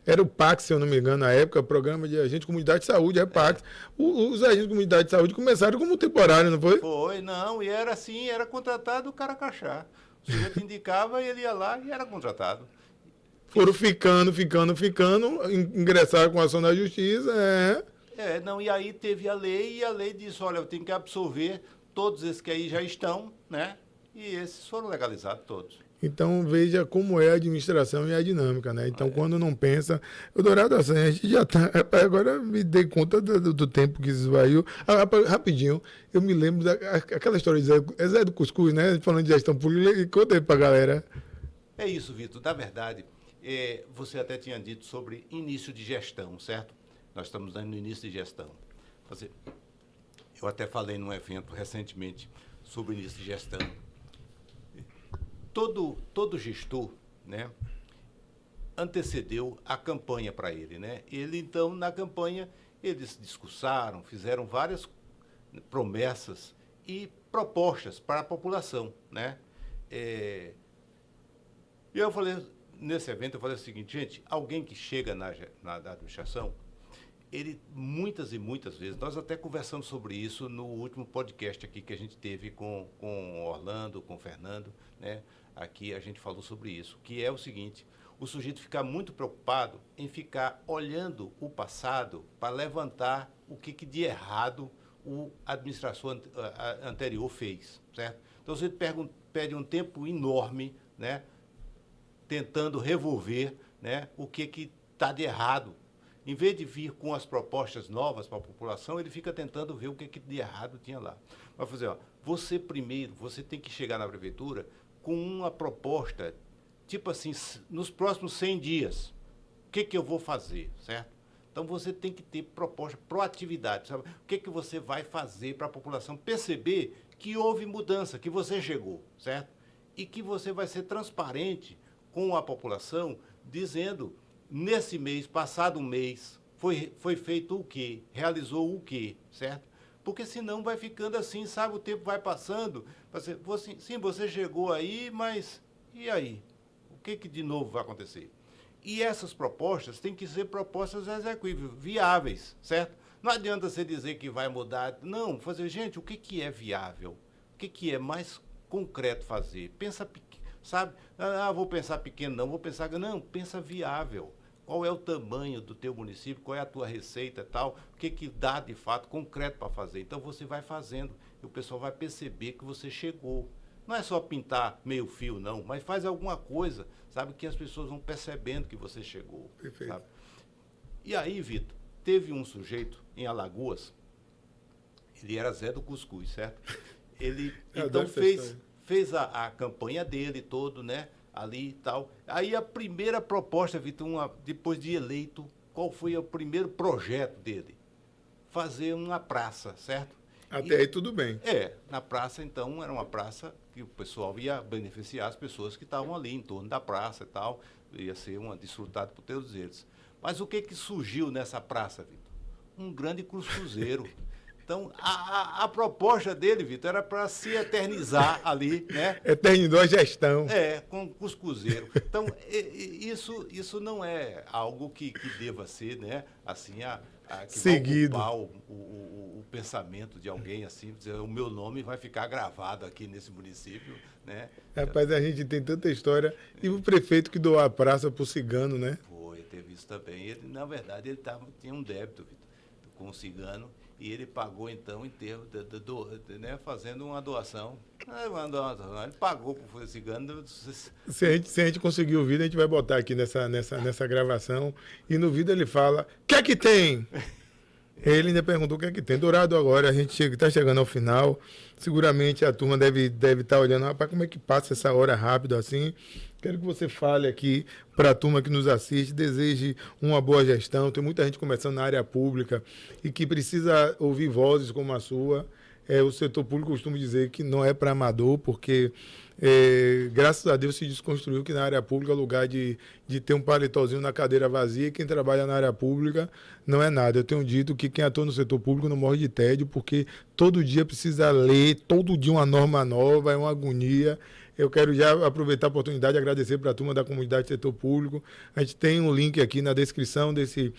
Era o PAC, se eu não me engano, na época, Programa de Agente de Comunidade de Saúde, PAC. Os agentes de comunidade de saúde começaram como temporário, não foi? Foi, não, e era assim, era contratado o cara crachá. O sujeito indicava, ele ia lá e era contratado. Foram ficando, ingressaram com a ação da justiça, e aí teve a lei, e a lei disse, olha, eu tenho que absorver todos esses que aí já estão, né? E esses foram legalizados todos. Então, veja como é a administração e a dinâmica, né? Então, quando não pensa... Dourado, assim, a gente já está... Agora me dei conta do tempo que esvaiu. Rapidinho, eu me lembro daquela história de Zé do Cuscuz, né? Falando de gestão pública, e conta aí para a galera. É isso, Vitor. Na verdade, você até tinha dito sobre início de gestão, certo? Nós estamos no início de gestão. Eu até falei num evento recentemente sobre início de gestão. Todo gestor, né, antecedeu a campanha para ele, né? Ele, então, na campanha, eles discursaram, fizeram várias promessas e propostas para a população, né? E eu falei, nesse evento, eu falei o seguinte, gente, alguém que chega na administração, ele, muitas e muitas vezes, nós até conversamos sobre isso no último podcast aqui que a gente teve com o Orlando, com o Fernando, né? Aqui a gente falou sobre isso, que é o seguinte, o sujeito ficar muito preocupado em ficar olhando o passado para levantar o que de errado a administração anterior fez, certo? Então, você perde um tempo enorme, né, tentando revolver, né, o que está de errado. Em vez de vir com as propostas novas para a população, ele fica tentando ver o que de errado tinha lá. Vai fazer, ó, você primeiro, você tem que chegar na prefeitura com uma proposta, tipo assim, nos próximos 100 dias, o que eu vou fazer, certo? Então, você tem que ter proposta, proatividade, sabe? O que você vai fazer para a população perceber que houve mudança, que você chegou, certo? E que você vai ser transparente com a população, dizendo, nesse mês, passado um mês, foi feito o quê? Realizou o quê, certo? Porque senão vai ficando assim, sabe? O tempo vai passando. Sim, você chegou aí, mas e aí? O que de novo vai acontecer? E essas propostas têm que ser propostas execuíveis, viáveis, certo? Não adianta você dizer que vai mudar. Não, fazer, gente, o que é viável? O que é mais concreto fazer? Pensa pequeno, sabe? Vou pensar pequeno, não, vou pensar... Não, pensa viável. Qual é o tamanho do teu município? Qual é a tua receita e tal? O que dá, de fato, concreto para fazer? Então, você vai fazendo e o pessoal vai perceber que você chegou. Não é só pintar meio fio, não, mas faz alguma coisa, sabe? Que as pessoas vão percebendo que você chegou. Perfeito. Sabe? E aí, Vitor, teve um sujeito em Alagoas, ele era Zé do Cuscuz, certo? Ele, então, fez a campanha dele todo, né? Ali e tal. Aí a primeira proposta, Vitor, depois de eleito, qual foi o primeiro projeto dele? Fazer uma praça, certo? Até aí tudo bem. Na praça, então, era uma praça que o pessoal ia beneficiar as pessoas que estavam ali em torno da praça e tal, ia ser desfrutado por todos eles. Mas o que surgiu nessa praça, Vitor? Um grande cruzeiro. Então, a proposta dele, Vitor, era para se eternizar ali, né? Eternizou a gestão. Com cuscuzeiro. Então, isso não é algo que deva ser, né? Assim, que seguido. Vai ocupar o pensamento de alguém, assim, dizer, o meu nome vai ficar gravado aqui nesse município, né? Rapaz, a gente tem tanta história. E o prefeito que doou a praça para o cigano, né? Teve isso também. Ele, na verdade, ele tinha um débito, Vitor, com o cigano. E ele pagou, então, em termos né, fazendo uma doação. Ele pagou para o cigano. Se a gente conseguir o vídeo, a gente vai botar aqui nessa gravação. E no vídeo ele fala, o que é que tem? Ele ainda perguntou o que é que tem. Dourado agora, a gente está chegando ao final. Seguramente a turma deve estar olhando, rapaz, como é que passa essa hora rápido assim? Quero que você fale aqui para a turma que nos assiste, deseje uma boa gestão. Tem muita gente começando na área pública e que precisa ouvir vozes como a sua. O setor público costuma dizer que não é para amador, porque graças a Deus se desconstruiu que na área pública, o lugar de ter um paletozinho na cadeira vazia, quem trabalha na área pública não é nada. Eu tenho dito que quem atua no setor público não morre de tédio, porque todo dia precisa ler, todo dia uma norma nova, é uma agonia. Eu quero já aproveitar a oportunidade e agradecer para a turma da comunidade do setor público. A gente tem um link aqui na descrição desse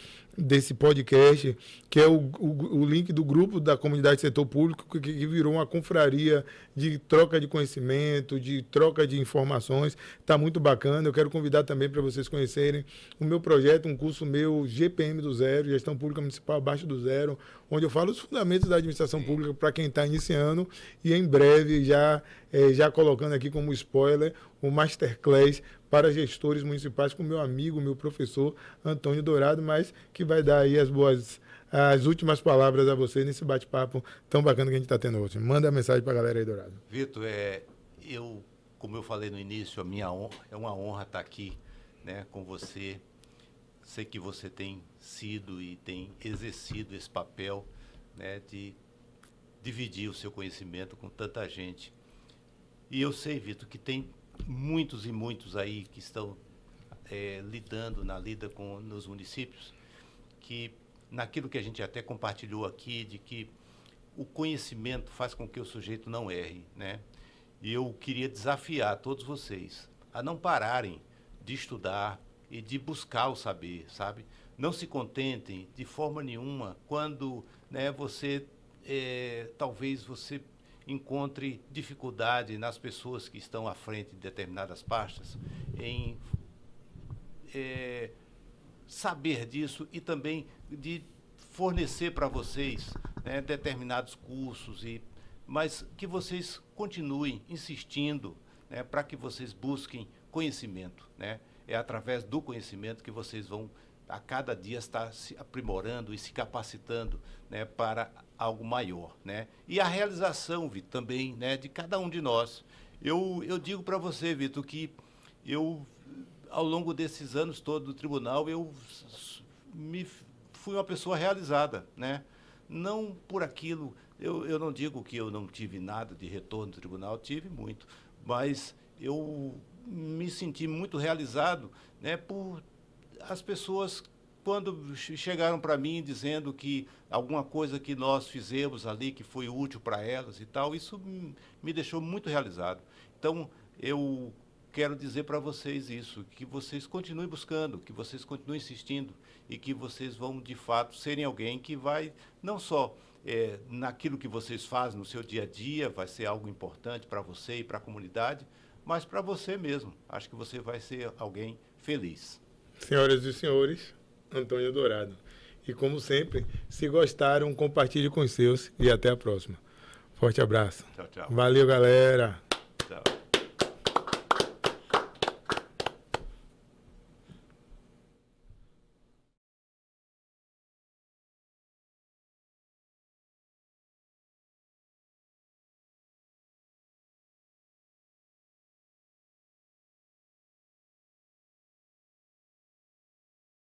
podcast, que é o link do grupo da comunidade do setor público, que virou uma confraria de troca de conhecimento, de troca de informações. Está muito bacana. Eu quero convidar também para vocês conhecerem o meu projeto, um curso meu, GPM do Zero, Gestão Pública Municipal Abaixo do Zero, onde eu falo os fundamentos da administração pública para quem está iniciando e em breve já colocando aqui como spoiler o Masterclass para gestores municipais com meu amigo, meu professor Antônio Dourado, mas que vai dar aí as últimas palavras a você nesse bate-papo tão bacana que a gente está tendo hoje. Manda a mensagem para a galera aí, Dourado. Vitor, como eu falei no início, é uma honra estar aqui, né, com você. Sei que você tem sido e tem exercido esse papel, né, de dividir o seu conhecimento com tanta gente. E eu sei, Vitor, que tem muitos e muitos aí que estão lida nos municípios, que naquilo que a gente até compartilhou aqui, de que o conhecimento faz com que o sujeito não erre, né? E eu queria desafiar todos vocês a não pararem de estudar e de buscar o saber, sabe? Não se contentem de forma nenhuma quando, né, talvez você encontre dificuldade nas pessoas que estão à frente de determinadas pastas em saber disso e também de fornecer para vocês né, determinados cursos, mas que vocês continuem insistindo, né, para que vocês busquem conhecimento, né? É através do conhecimento que vocês vão a cada dia estar se aprimorando e se capacitando, né, para algo maior, né? E a realização, Vitor, também, né, de cada um de nós. Eu digo para você, Vitor, que eu, ao longo desses anos todos do tribunal, fui uma pessoa realizada, né? Não por aquilo, eu não digo que eu não tive nada de retorno do tribunal, tive muito, mas eu me senti muito realizado, né, por as pessoas, quando chegaram para mim dizendo que alguma coisa que nós fizemos ali, que foi útil para elas e tal, isso me deixou muito realizado. Então, eu quero dizer para vocês isso, que vocês continuem buscando, que vocês continuem insistindo e que vocês vão, de fato, serem alguém que vai, não só naquilo que vocês fazem no seu dia a dia, vai ser algo importante para você e para a comunidade, mas para você mesmo. Acho que você vai ser alguém feliz. Senhoras e senhores, Antônio Dourado. E como sempre, se gostaram, compartilhe com os seus e até a próxima. Forte abraço. Tchau, tchau. Valeu, galera. Tchau.